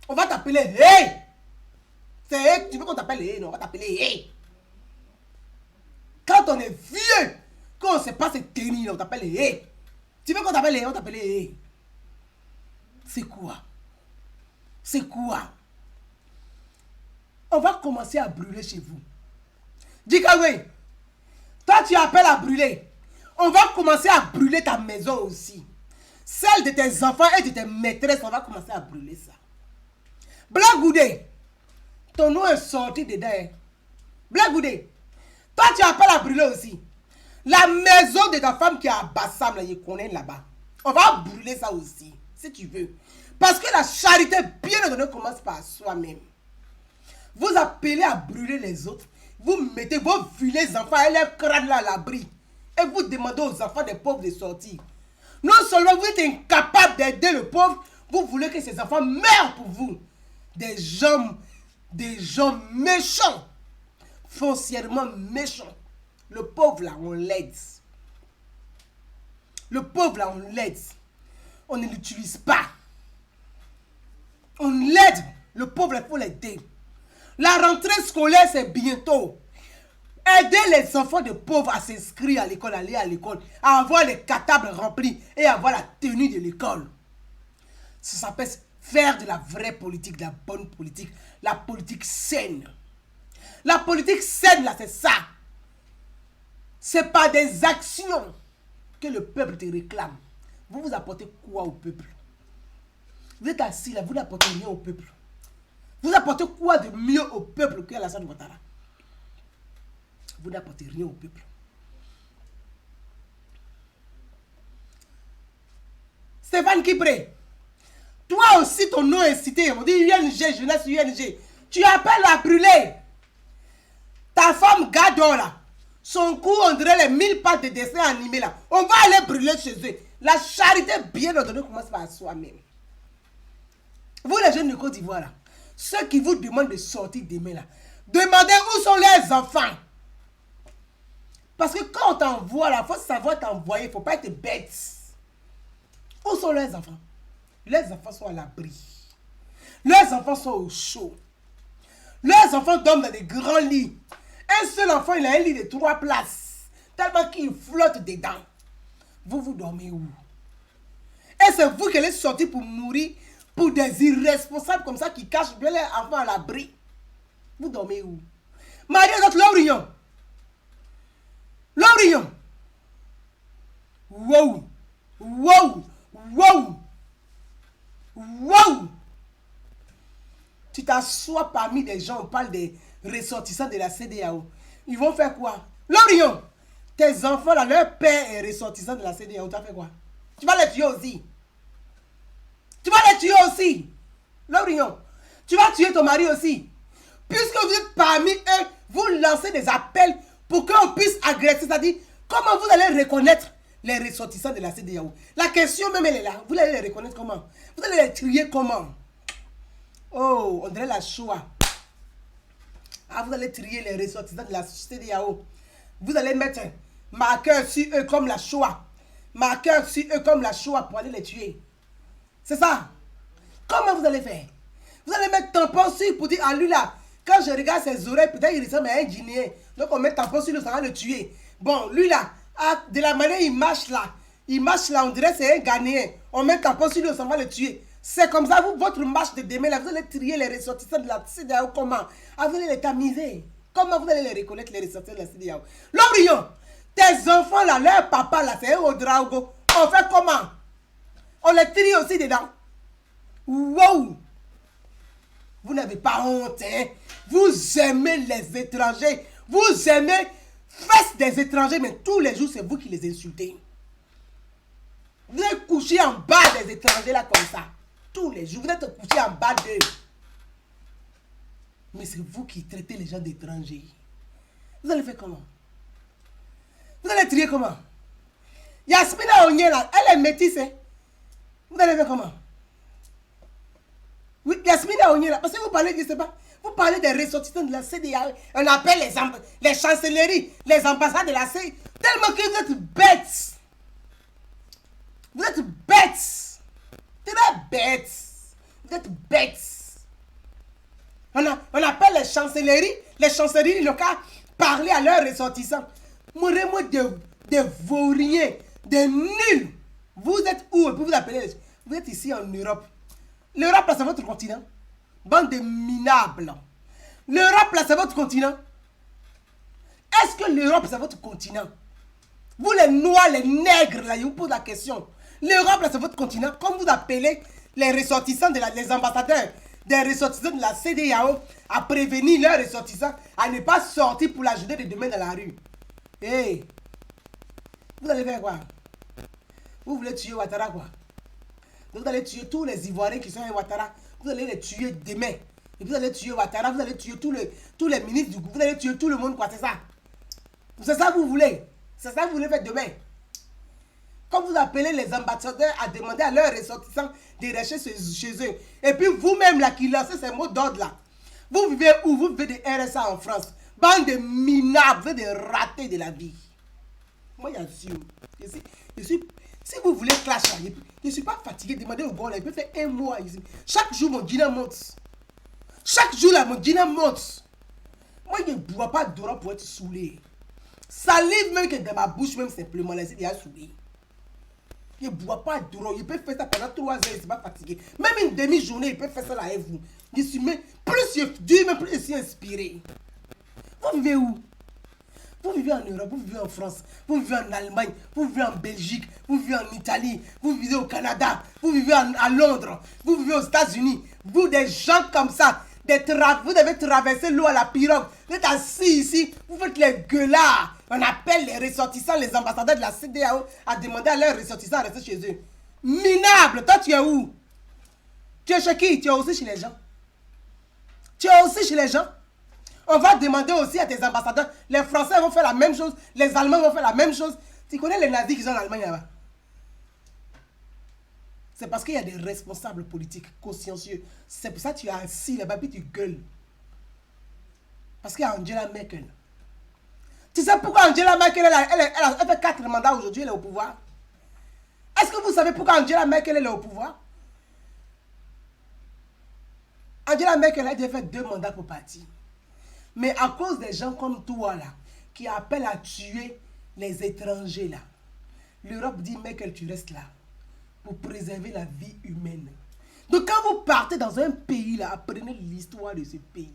On va t'appeler Hey. C'est Hey, tu veux qu'on t'appelle Hey? Non, on va t'appeler Hey. Quand on est vieux, quand on ne sait pas se tenir, on t'appelle Hey. Tu veux qu'on t'appelle Hey? On t'appelle Hey. C'est quoi? C'est quoi? On va commencer à brûler chez vous. Dikawe, toi tu appelles à brûler. On va commencer à brûler ta maison aussi. Celle de tes enfants et de tes maîtresses, on va commencer à brûler ça. Blagoudé, ton nom est sorti dedans. Blagoudé, toi tu appelles à brûler aussi. La maison de ta femme qui est à Bassam, là, je connais là-bas. On va brûler ça aussi, si tu veux. Parce que la charité bien ordonnée commence par soi-même. Vous appelez à brûler les autres. Vous mettez vos vilains enfants et leurs crânes là à l'abri. Et vous demandez aux enfants des pauvres de sortir. Non seulement vous êtes incapable d'aider le pauvre, vous voulez que ces enfants meurent pour vous. Des gens méchants. Foncièrement méchants. Le pauvre là, on l'aide. Le pauvre là, on l'aide. On ne l'utilise pas. On l'aide. Le pauvre, il faut l'aider. La rentrée scolaire, c'est bientôt. Aider les enfants de pauvres à s'inscrire à l'école, aller à l'école, à avoir les cartables remplis et avoir la tenue de l'école. Ça s'appelle faire de la vraie politique, de la bonne politique, la politique saine. La politique saine, là, c'est ça. C'est pas des actions que le peuple te réclame. Vous vous apportez quoi au peuple? Vous êtes assis là, vous n'apportez rien au peuple. Vous apportez quoi de mieux au peuple que Alassane Ouattara? Vous n'apportez rien au peuple. Stéphane Kipré, toi aussi ton nom est cité. On dit UNG, jeunesse UNG. Tu appelles à brûler. Ta femme Gado là, son cou on dirait les 1000 pattes de dessin animé là. On va aller brûler chez eux. La charité bien ordonnée commence par soi-même. Vous les jeunes de Côte d'Ivoire là, ceux qui vous demandent de sortir demain là, demandez où sont les enfants. Parce que quand on t'envoie là, il faut savoir t'envoyer, il ne faut pas être bête. Où sont les enfants? Les enfants sont à l'abri. Les enfants sont au chaud. Les enfants dorment dans des grands lits. Un seul enfant, il a un lit de 3 places. Tellement qu'il flotte dedans. Vous dormez où? Et c'est vous qui allez sortir pour mourir pour des irresponsables comme ça qui cachent bien les enfants à l'abri. Vous dormez où? Marie-Odette Lovrignon, L'Orient. Wow. Wow. Wow. Wow. Tu t'assois parmi des gens, on parle des ressortissants de la CEDEAO. Ils vont faire quoi? L'Orient. Tes enfants, là, leur père est ressortissant de la CEDEAO. Tu vas faire quoi? Tu vas les tuer aussi. Tu vas les tuer aussi. L'Orient. Tu vas tuer ton mari aussi. Puisque vous êtes parmi eux, vous lancez des appels pour qu'on puisse agresser. C'est-à-dire, comment vous allez reconnaître les ressortissants de la CEDEAO? La question même, elle est là. Vous allez les reconnaître comment? Vous allez les trier comment? Oh, on dirait la Shoah. Ah, vous allez trier les ressortissants de la CEDEAO. Vous allez mettre un marqueur sur eux comme la Shoah. Marqueur sur eux comme la Shoah pour aller les tuer. C'est ça. Comment vous allez faire? Vous allez mettre tampon sur pour dire, ah lui là, quand je regarde ses oreilles, peut-être il ressemble à un Guinéen. Donc on met tampon sur lui, ça va le tuer. Bon, lui là, ah, de la manière il marche là, on dirait c'est un Ghanéen. On met tampon sur lui, ça va le tuer. C'est comme ça, vous, votre marche de demain là, vous allez trier les ressortissants de la CEDEAO. Comment? Ah, vous allez les tamiser. Comment vous allez les reconnaître, les ressortissants de la CEDEAO? L'Orient, tes enfants là, leur papa là, c'est un Ouedraogo. On fait comment? On les trie aussi dedans. Wow! Vous n'avez pas honte, hein? Vous aimez les étrangers. Vous aimez fesses des étrangers, mais tous les jours, c'est vous qui les insultez. Vous êtes couché en bas des étrangers là comme ça. Tous les jours, vous êtes couché en bas d'eux. Mais c'est vous qui traitez les gens d'étrangers. Vous allez faire comment? Vous allez trier comment? Yasmina Onye là, elle est métisse, hein? Vous allez faire comment? Oui, Yasmina Onye là, parce que vous parlez, je ne sais pas, vous parlez des ressortissants de la CEDEAO. On appelle les chancelleries, les ambassades de la CEDEAO. Tellement que vous êtes bêtes. Vous êtes bêtes. Très bêtes. Vous êtes bêtes. On appelle les chancelleries locales, parler à leurs ressortissants. Mourez-moi des vauriens, des nuls. Vous êtes où? Vous appelez. Vous êtes ici en Europe. L'Europe, là, c'est votre continent. Bande de minables. L'Europe, là, c'est votre continent. Est-ce que l'Europe, c'est votre continent? Vous, les noirs, les nègres, là, je vous pose la question. L'Europe, là, c'est votre continent. Comme vous appelez les ressortissants, les ambassadeurs des ressortissants de la CEDEAO à prévenir leurs ressortissants à ne pas sortir pour la journée de demain dans la rue. Hey, vous allez faire quoi? Vous voulez tuer Ouattara, quoi? Vous allez tuer tous les Ivoiriens qui sont à Ouattara. Vous allez les tuer demain. Et vous allez tuer Ouattara, vous allez tuer tous les ministres du gouvernement. Vous allez tuer tout le monde, quoi, c'est ça? C'est ça que vous voulez? C'est ça que vous voulez faire demain? Quand vous appelez les ambassadeurs à demander à leurs ressortissants de rester chez eux. Et puis vous-même là qui lancez ces mots d'ordre là. Vous vivez où? Vous vivez de RSA en France. Bande de minables, vous êtes des ratés de la vie. Moi j'assume. Si vous voulez clash là, je ne suis pas fatigué. Demandez au gars là, il peut faire un mois ici. Chaque jour mon dîner monte. Chaque jour là, mon dîner monte. Moi je ne bois pas d'eau pour être saoulé. Salive même que dans ma bouche même simplement là, c'est déjà saoulé. Il ne boit pas d'eau. Il peut faire ça pendant 3 heures, il ne s'est pas fatigué. Même une demi-journée, il peut faire ça là avec vous. Je suis même, plus je dis, même plus je suis inspiré. Vous vivez où? Vous vivez en Europe, vous vivez en France, vous vivez en Allemagne, vous vivez en Belgique, vous vivez en Italie, vous vivez au Canada, vous vivez à Londres, vous vivez aux États-Unis. Vous, des gens comme ça, vous devez traverser l'eau à la pirogue. Vous êtes assis ici, vous faites les gueulards. On appelle les ressortissants, les ambassadeurs de la CEDEAO à demander à leurs ressortissants à rester chez eux. Minable, toi tu es où? Tu es chez qui? Tu es aussi chez les gens. Tu es aussi chez les gens. On va demander aussi à tes ambassadeurs. Les Français vont faire la même chose. Les Allemands vont faire la même chose. Tu connais les nazis qui sont en Allemagne là-bas? C'est parce qu'il y a des responsables politiques consciencieux. C'est pour ça que tu es assis là-bas et tu gueules. Parce qu'il y a Angela Merkel. Tu sais pourquoi Angela Merkel, elle fait 4 mandats aujourd'hui, elle est au pouvoir? Est-ce que vous savez pourquoi Angela Merkel elle est au pouvoir? Angela Merkel a déjà fait 2 mandats pour partir. Mais à cause des gens comme toi là, qui appellent à tuer les étrangers là, l'Europe dit Merkel, tu restes là pour préserver la vie humaine. Donc quand vous partez dans un pays là, apprenez l'histoire de ce pays.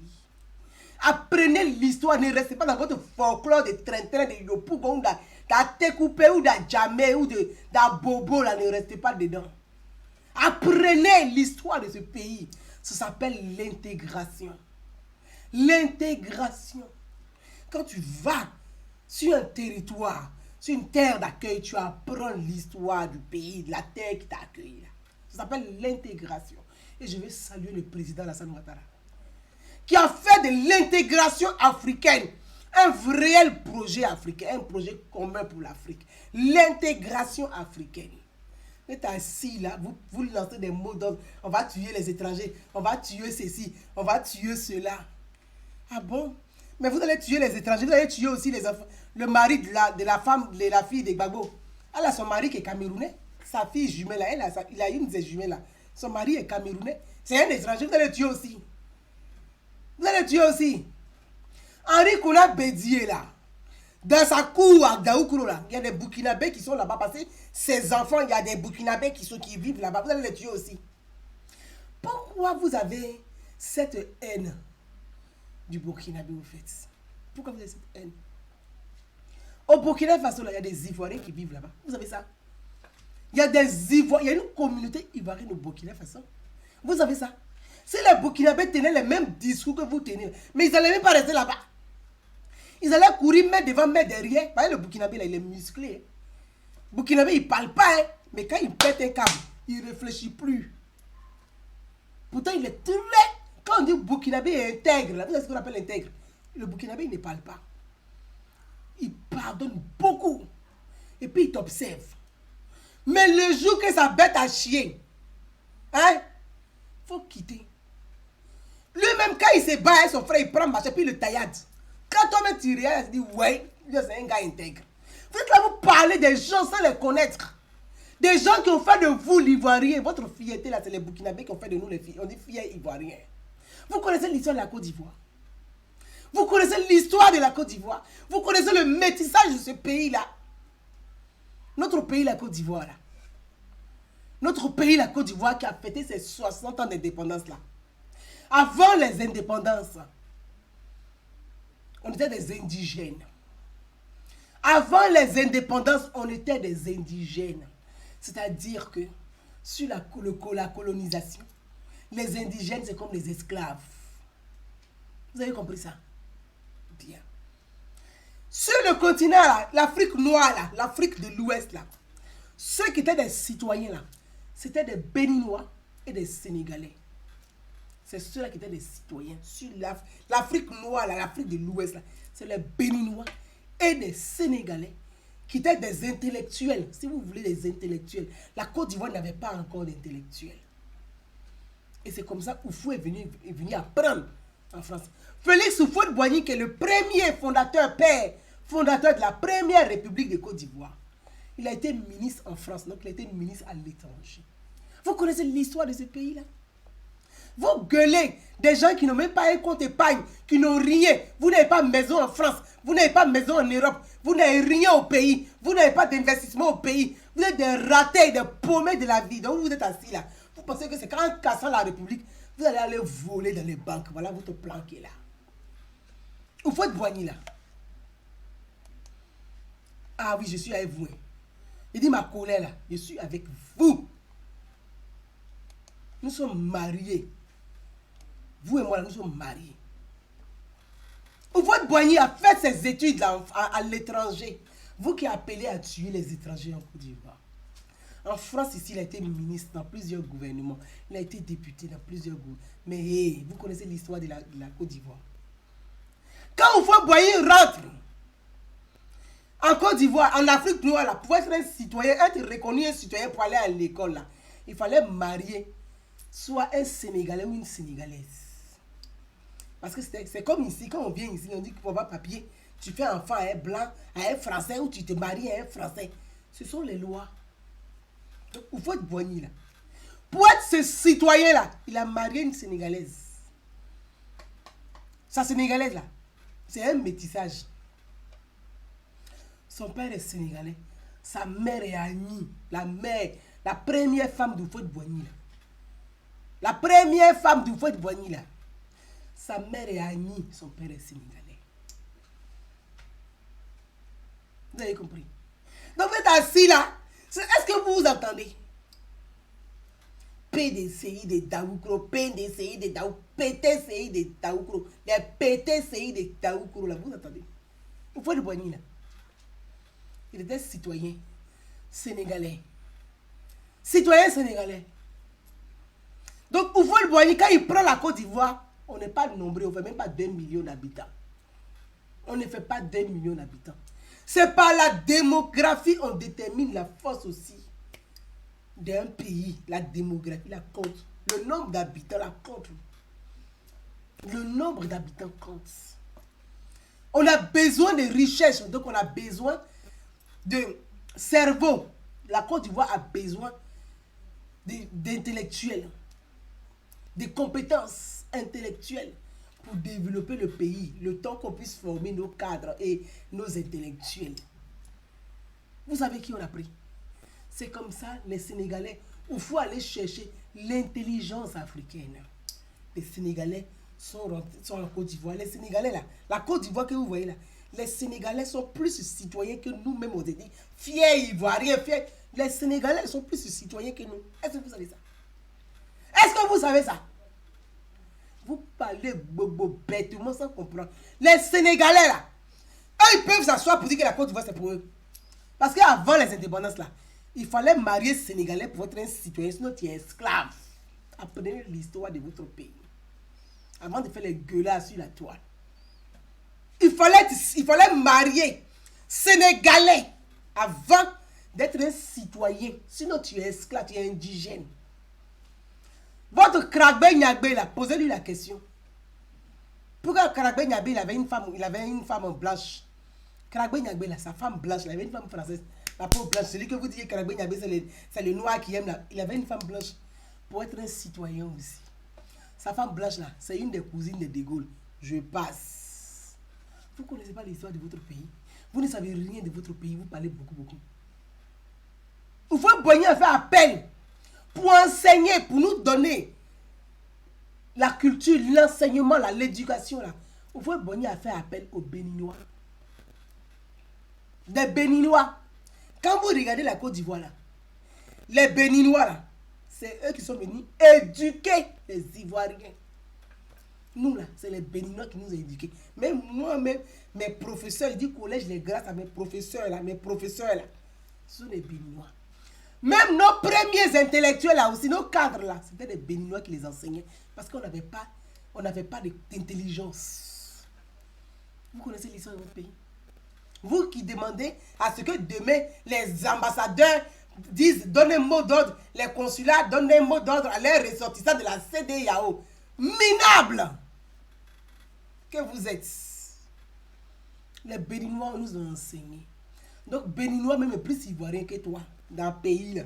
Apprenez l'histoire, ne restez pas dans votre folklore de train-train, de Yopougon, d'Atekoupé ou d'Adjamé ou d'Abobo, là, ne restez pas dedans. Apprenez l'histoire de ce pays. Ça s'appelle l'intégration. L'intégration. Quand tu vas sur un territoire, sur une terre d'accueil, tu apprends l'histoire du pays, de la terre qui t'a accueilli. Ça s'appelle l'intégration. Et je veux saluer le président Alassane Ouattara, qui a fait de l'intégration africaine un réel projet africain, un projet commun pour l'Afrique. L'intégration africaine. Vous êtes assis là, vous lancez des mots d'ordre. On va tuer les étrangers, on va tuer ceci, on va tuer cela. Ah bon? Mais vous allez tuer les étrangers, vous allez tuer aussi les enfants. Le mari de la femme, de la fille de Gbagbo. Elle a son mari qui est camerounais. Sa fille jumelle là, il a une de ses jumelles là. Son mari est camerounais. C'est un étranger, vous allez le tuer aussi. Vous allez le tuer aussi. Henri Kouna Bédié là, dans sa cour à Daoukoulo là, il y a des Burkinabés qui sont là-bas parce que ses enfants, il y a des Burkinabés qui vivent là-bas. Vous allez les tuer aussi. Pourquoi vous avez cette haine du Burkinabé au fait? Pourquoi vous avez cette haine? Au Burkina Faso, là, il y a des Ivoiriens qui vivent là-bas. Vous savez ça? Il y a des Ivoiriens, il y a une communauté ivoirienne au Burkina Faso. Vous savez ça? Si les Burkinabés tenaient les mêmes discours que vous tenez, mais ils n'allaient même pas rester là-bas. Ils allaient courir, mettre devant, mettre derrière. Vous voyez, le Burkinabé, là, il est musclé. Le Burkinabé, il ne parle pas, hein. Mais quand il pète un câble, il ne réfléchit plus. Pourtant, il est très... Quand on dit Burkinabé est intègre, là, vous savez ce qu'on appelle intègre? Le Burkinabé, il ne parle pas. Il pardonne beaucoup. Et puis, il t'observe. Mais le jour que sa bête a chier, hein, faut quitter. Lui-même, quand il se bat avec son frère, il prend marché, puis il le taillade. Quand toi-même tu réalises, tu dis, ouais, c'est un gars intègre. Vous êtes là, vous parlez des gens sans les connaître. Des gens qui ont fait de vous l'Ivoirien. Votre fierté, là, c'est les Burkinabés qui ont fait de nous les filles. On dit fiers Ivoiriens. Vous connaissez l'histoire de la Côte d'Ivoire. Vous connaissez l'histoire de la Côte d'Ivoire. Vous connaissez le métissage de ce pays-là. Notre pays, la Côte d'Ivoire, là. Notre pays, la Côte d'Ivoire, qui a fêté ses 60 ans d'indépendance, là. Avant les indépendances, on était des indigènes. Avant les indépendances, on était des indigènes. C'est-à-dire que, sur la colonisation, les indigènes, c'est comme les esclaves. Vous avez compris ça? Bien. Sur le continent, l'Afrique noire, là, l'Afrique de l'Ouest, là, ceux qui étaient des citoyens, là, c'était des Béninois et des Sénégalais. C'est ceux-là qui étaient des citoyens. Sur l'Afrique noire, l'Afrique de l'Ouest, c'est les Béninois et des Sénégalais qui étaient des intellectuels. Si vous voulez des intellectuels, la Côte d'Ivoire n'avait pas encore d'intellectuels. Et c'est comme ça qu'Oufou est venu apprendre en France. Félix Houphouët-Boigny, qui est le premier fondateur, père fondateur de la première République de Côte d'Ivoire. Il a été ministre en France, donc il a été ministre à l'étranger. Vous connaissez l'histoire de ce pays-là? Vous gueulez des gens qui n'ont même pas un compte épargne, qui n'ont rien. Vous n'avez pas maison en France, vous n'avez pas maison en Europe, vous n'avez rien au pays, vous n'avez pas d'investissement au pays. Vous êtes des ratés, des paumés de la vie. Donc vous êtes assis là. Vous pensez que c'est qu'en cassant la République, vous allez aller voler dans les banques. Voilà votre plan qui est là. Houphouët-Boigny là. Ah oui, je suis avec vous. Il dit ma colère là, je suis avec vous. Nous sommes mariés. Vous et moi, nous sommes mariés. Houphouët-Boigny a fait ses études là, à l'étranger. Vous qui appelez à tuer les étrangers en Côte d'Ivoire. En France, ici, il a été ministre dans plusieurs gouvernements. Il a été député dans plusieurs gouvernements. Mais hey, vous connaissez l'histoire de la Côte d'Ivoire. Quand Houphouët-Boigny rentre en Côte d'Ivoire, en Afrique noire, là, pour être un citoyen, être reconnu un citoyen pour aller à l'école, là, il fallait marier soit un Sénégalais ou une Sénégalaise. Parce que c'est comme ici, quand on vient ici, on dit qu'il faut avoir papier. Tu fais un enfant à un blanc, à un français, ou tu te maries à un français. Ce sont les lois. Donc, Houphouët-Boigny, là. Pour être ce citoyen-là, il a marié une Sénégalaise. Sa Sénégalaise, là, c'est un métissage. Son père est sénégalais. Sa mère est Annie, la première femme d'Houphouët-Boigny, là. La première femme d'Houphouët-Boigny, là. Sa mère est Agni, son père est sénégalais. Vous avez compris? Donc vous êtes assis là. Est-ce que vous vous entendez? PDCI de Daoukro, PDCI de Daoukro, PTCI de Daoukro, les PTCI de Daoukro là, vous entendez? Vous pouvez le boigner là. Il était citoyen sénégalais. Citoyen sénégalais. Donc, Oufouel Boigny, quand il prend la Côte d'Ivoire, on n'est pas nombreux, on ne fait même pas 2 millions d'habitants. On ne fait pas 2 millions d'habitants. C'est par la démographie on détermine la force aussi d'un pays. La démographie, la compte. Le nombre d'habitants, la compte. Le nombre d'habitants compte. On a besoin de richesses, donc on a besoin de cerveau. La Côte d'Ivoire a besoin d'intellectuels, des compétences intellectuelles pour développer le pays, le temps qu'on puisse former nos cadres et nos intellectuels. Vous savez qui on a pris? C'est comme ça, les Sénégalais, il faut aller chercher l'intelligence africaine. Les Sénégalais sont en Côte d'Ivoire. Les Sénégalais, là, la Côte d'Ivoire que vous voyez là, les Sénégalais sont plus citoyens que nous-mêmes, on dit, fiers Ivoiriens, fiers. Les Sénégalais sont plus citoyens que nous. Est-ce que vous savez ça? Est-ce que vous savez ça? Vous parlez bobo bêtement sans comprendre. Les Sénégalais là, eux ils peuvent s'asseoir pour dire que la Côte d'Ivoire c'est pour eux. Parce qu'avant les indépendances là, il fallait marier Sénégalais pour être un citoyen, sinon tu es esclave. Apprenez l'histoire de votre pays. Avant de faire les gueulards sur la toile. Il fallait marier Sénégalais avant d'être un citoyen. Sinon tu es esclave, tu es indigène. Votre Kragbe Nyagbe là, posez-lui la question. Pourquoi Kragbe Nyagbe il avait une femme blanche? Kragbe Nyagbe là, sa femme blanche, il avait une femme française. La peau blanche, celui que vous dites que Kragbe Nyagbe c'est le noir qui aime là. Il avait une femme blanche pour être un citoyen aussi. Sa femme blanche là, c'est une des cousines de De Gaulle. Je passe. Vous ne connaissez pas l'histoire de votre pays. Vous ne savez rien de votre pays, vous parlez beaucoup. Il faut Boigny faire appel pour enseigner, pour nous donner la culture, l'enseignement, l'éducation. Il faut Boigny faire appel aux Béninois. Des Béninois. Quand vous regardez la Côte d'Ivoire, là, les Béninois, là, c'est eux qui sont venus éduquer les Ivoiriens. Nous, là, c'est les Béninois qui nous ont éduqués. Même moi-même, mes professeurs, je dis collège, les grâce à mes professeurs, là, ce sont les Béninois. Même nos premiers intellectuels, là aussi, nos cadres, là, c'était des Béninois qui les enseignaient. Parce qu'on n'avait pas d'intelligence. Vous connaissez l'histoire de votre pays? Vous qui demandez à ce que demain, les ambassadeurs disent, donnez un mot d'ordre, les consulats donnent un mot d'ordre à leurs ressortissants de la CEDEAO. Minable que vous êtes. Les Béninois nous ont enseigné. Donc, Béninois même est plus ivoirien que toi, dans le pays. Là.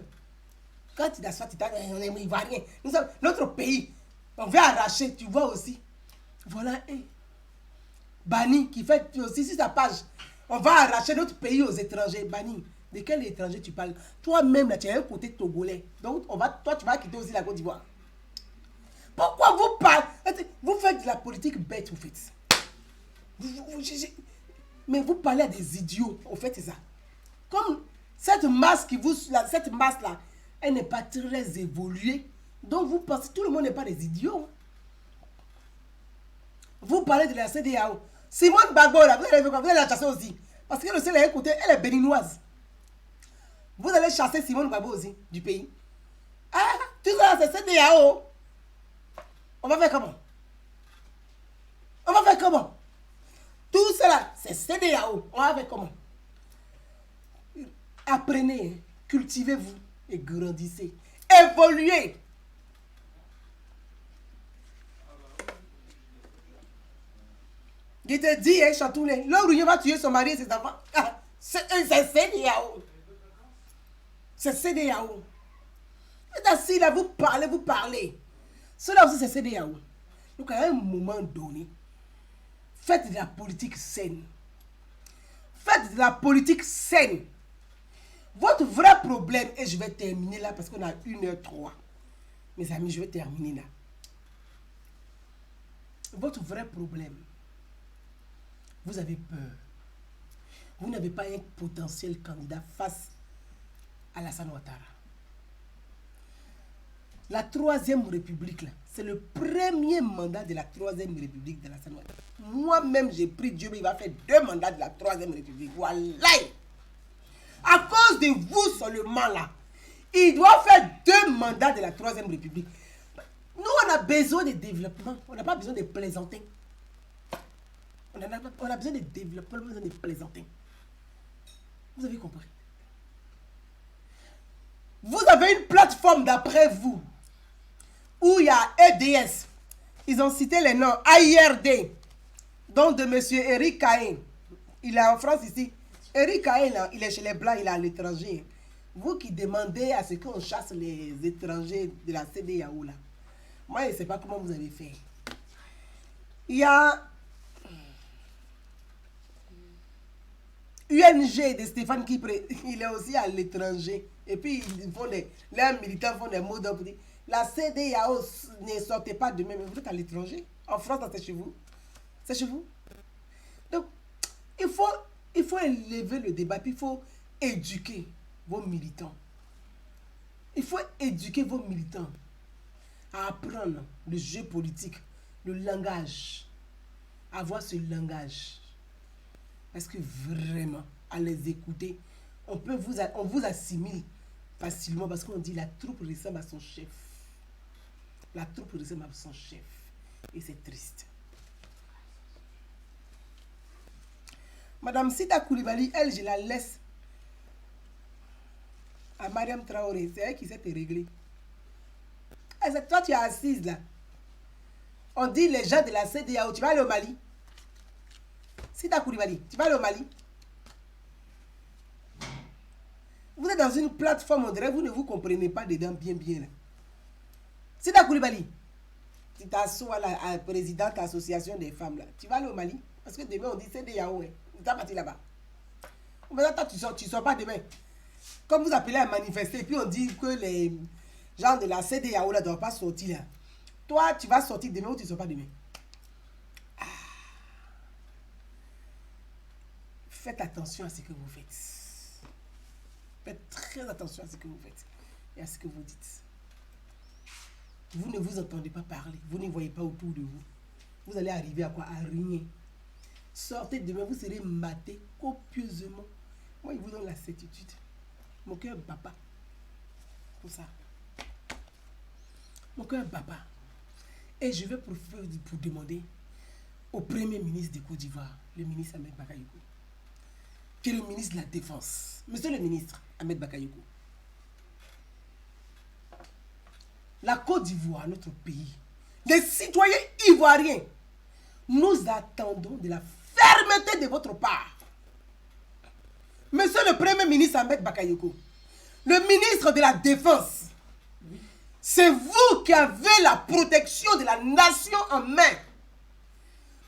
Quand tu t'assois, on est ivoirien. Nous sommes, notre pays, on veut arracher, tu vois aussi. Voilà un Bani qui fait aussi sur sa page. On va arracher notre pays aux étrangers. Bani, de quel étranger tu parles? Toi-même, là, tu as un côté togolais. Donc, toi, tu vas quitter aussi la Côte d'Ivoire. Pourquoi vous parlez? Vous faites de la politique bête, vous faites. Mais vous parlez à des idiots, en fait, c'est ça. Comme cette masse là, elle n'est pas très évoluée. Donc vous pensez, tout le monde n'est pas des idiots. Vous parlez de la CEDEAO. Simone Bagbo, là, vous allez la chasser aussi. Parce que le seul à écouter, elle est béninoise. Vous allez chasser Simone Bagbo aussi, du pays. Ah, tout ça, c'est CEDEAO. On va faire comment? Tout cela, c'est CEDEAO. On va faire comment? Apprenez, cultivez-vous et grandissez. Évoluez. Je te dis, Chatoulé, l'Orient va tuer son mari et ses enfants. Ah, c'est CEDEAO. C'est CEDEAO. Vous êtes assis là, vous parlez. Cela aussi, c'est CEDEAO. Donc, à un moment donné, faites de la politique saine. Votre vrai problème, et je vais terminer là parce qu'on a 1h03. Mes amis, je vais terminer là. Votre vrai problème, vous avez peur. Vous n'avez pas un potentiel candidat face à Alassane Ouattara. La Troisième République, c'est le premier mandat de la Troisième République d'Alassane Ouattara. Moi-même, j'ai pris Dieu, mais il va faire 2 mandats de la Troisième République. Voilà. À cause de vous seulement là, il doit faire 2 mandats de la Troisième République. Nous, on a besoin de développement. On n'a pas besoin de plaisanter. On a besoin de développement, on a besoin de plaisanter. Vous avez compris? Vous avez une plateforme d'après vous où il y a EDS. Ils ont cité les noms AIRD, donc de M. Eric Cahen. Il est en France ici. Eric Cahen, là, il est chez les Blancs, il est à l'étranger. Vous qui demandez à ce qu'on chasse les étrangers de la CEDEAO là. Moi, je ne sais pas comment vous avez fait. Il y a UNG de Stéphane Kipré, il est aussi à l'étranger. Et puis, les militants font des mots d'ordre. La CEDEAO ne sortait pas demain, mais vous êtes à l'étranger. En France, c'est chez vous. C'est chez vous. Donc, il faut élever le débat, puis il faut éduquer vos militants. Il faut éduquer vos militants à apprendre le jeu politique, le langage, avoir ce langage. Parce que vraiment, à les écouter, on vous assimile facilement parce qu'on dit la troupe ressemble à son chef. La troupe ressemble à son chef. Et c'est triste. Madame Sita Koulibaly, elle, je la laisse à Mariam Traoré. C'est elle qui s'est réglée. Toi, tu es assise là. On dit les gens de la CEDEAO, tu vas aller au Mali. Sita Koulibaly, tu vas aller au Mali. Vous êtes dans une plateforme, on dirait, vous ne vous comprenez pas dedans bien là. Sita Koulibaly, tu t'assois à la présidente de l'association des femmes là. Tu vas aller au Mali. Parce que demain on dit CEDEAO. Tu vas partir là-bas. Mais toi, tu sors pas demain. Comme vous appelez à manifester, puis on dit que les gens de la CEDEAO ne doivent pas sortir là. Toi, tu vas sortir demain ou tu ne sors pas demain. Faites attention à ce que vous faites. Faites très attention à ce que vous faites et à ce que vous dites. Vous ne vous entendez pas parler. Vous ne voyez pas autour de vous. Vous allez arriver à quoi? À rien. Sortez demain, vous serez maté copieusement. Moi, il vous donne la certitude. Mon cœur papa. Pour ça. Mon cœur papa. Et je vais pour demander au premier ministre de Côte d'Ivoire, le ministre Ahmed Bakayoko, qui est le ministre de la Défense. Monsieur le ministre Ahmed Bakayoko. La Côte d'Ivoire, notre pays, les citoyens ivoiriens, nous attendons de la fermeté de votre part. Monsieur le Premier ministre Ahmed Bakayoko, le ministre de la Défense, c'est vous qui avez la protection de la nation en main.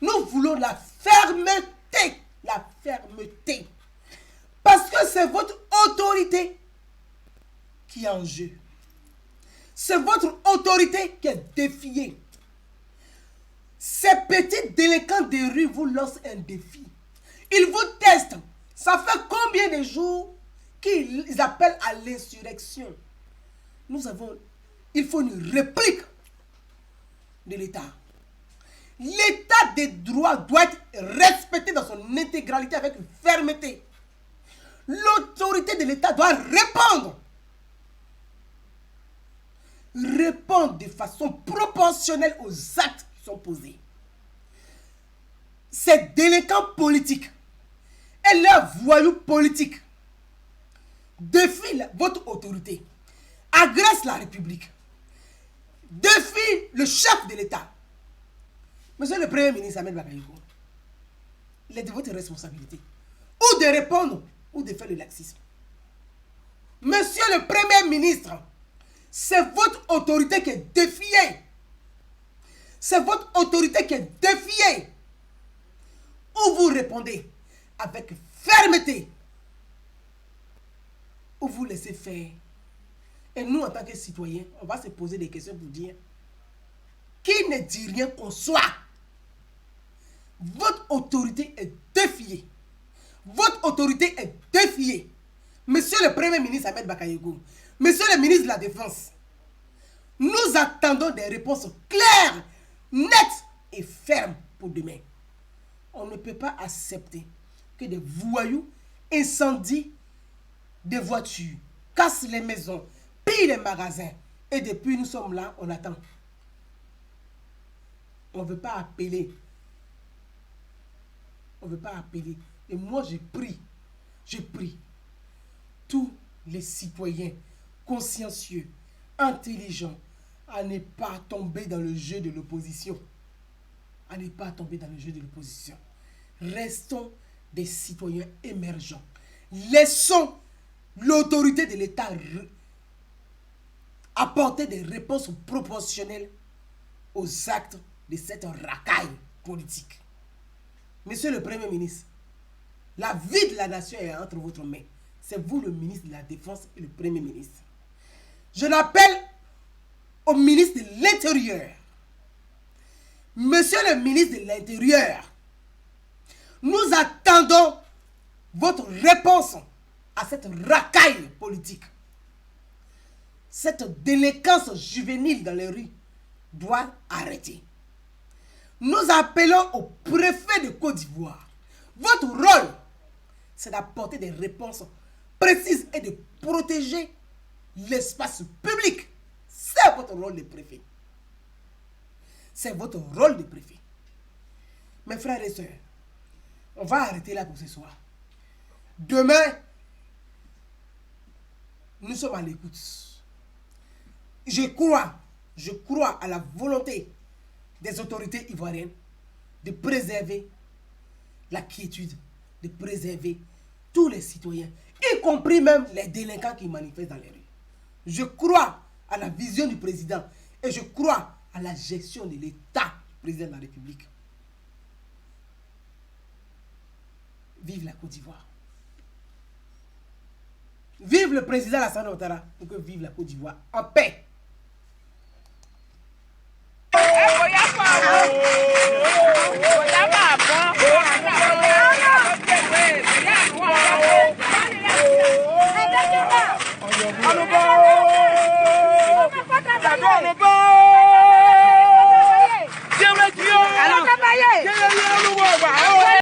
Nous voulons la fermeté. La fermeté. Parce que c'est votre autorité qui est en jeu. C'est votre autorité qui est défiée. Ces petits délinquants de rue vous lancent un défi. Ils vous testent. Ça fait combien de jours qu'ils appellent à l'insurrection? Il faut une réplique de l'État. L'état des droits doit être respecté dans son intégralité avec fermeté. L'autorité de l'État doit répondre de façon proportionnelle aux actes qui sont posés. Ces délinquants politiques et leurs voyous politiques défient votre autorité, agressent la République, défient le chef de l'État. Monsieur le Premier ministre Ahmed Bakayoko, il est de votre responsabilité ou de répondre ou de faire le laxisme. Monsieur le Premier ministre, c'est votre autorité qui est défiée. C'est votre autorité qui est défiée. Ou vous répondez avec fermeté, ou vous laissez faire. Et nous, en tant que citoyens, on va se poser des questions pour dire qui ne dit rien qu'on soit. Votre autorité est défiée. Votre autorité est défiée. Monsieur le Premier ministre Ahmed Bakayoko, Monsieur le ministre de la Défense, nous attendons des réponses claires, nettes et fermes pour demain. On ne peut pas accepter que des voyous incendient des voitures, cassent les maisons, pillent les magasins. Et depuis, nous sommes là, on attend. On ne veut pas appeler. On ne veut pas appeler. Et moi, je prie tous les citoyens consciencieux, intelligents, à ne pas tomber dans le jeu de l'opposition. À ne pas tomber dans le jeu de l'opposition. Restons des citoyens émergents. Laissons l'autorité de l'État apporter des réponses proportionnelles aux actes de cette racaille politique. Monsieur le Premier ministre, la vie de la nation est entre votre main. C'est vous le ministre de la Défense et le Premier ministre. Je l'appelle au ministre de l'Intérieur. Monsieur le ministre de l'Intérieur, nous attendons votre réponse à cette racaille politique. Cette délinquance juvénile dans les rues doit arrêter. Nous appelons au préfet de Côte d'Ivoire. Votre rôle, c'est d'apporter des réponses précises et de protéger l'espace public. C'est votre rôle de préfet. C'est votre rôle de préfet. Mes frères et sœurs, on va arrêter là pour ce soir. Demain, nous sommes à l'écoute. Je crois à la volonté des autorités ivoiriennes de préserver la quiétude, de préserver tous les citoyens, y compris même les délinquants qui manifestent dans les rues. Je crois à la vision du président et je crois à la gestion de l'État du président de la République. Vive la Côte d'Ivoire. Vive le président Alassane Ouattara pour que vive la Côte d'Ivoire en paix. Allô,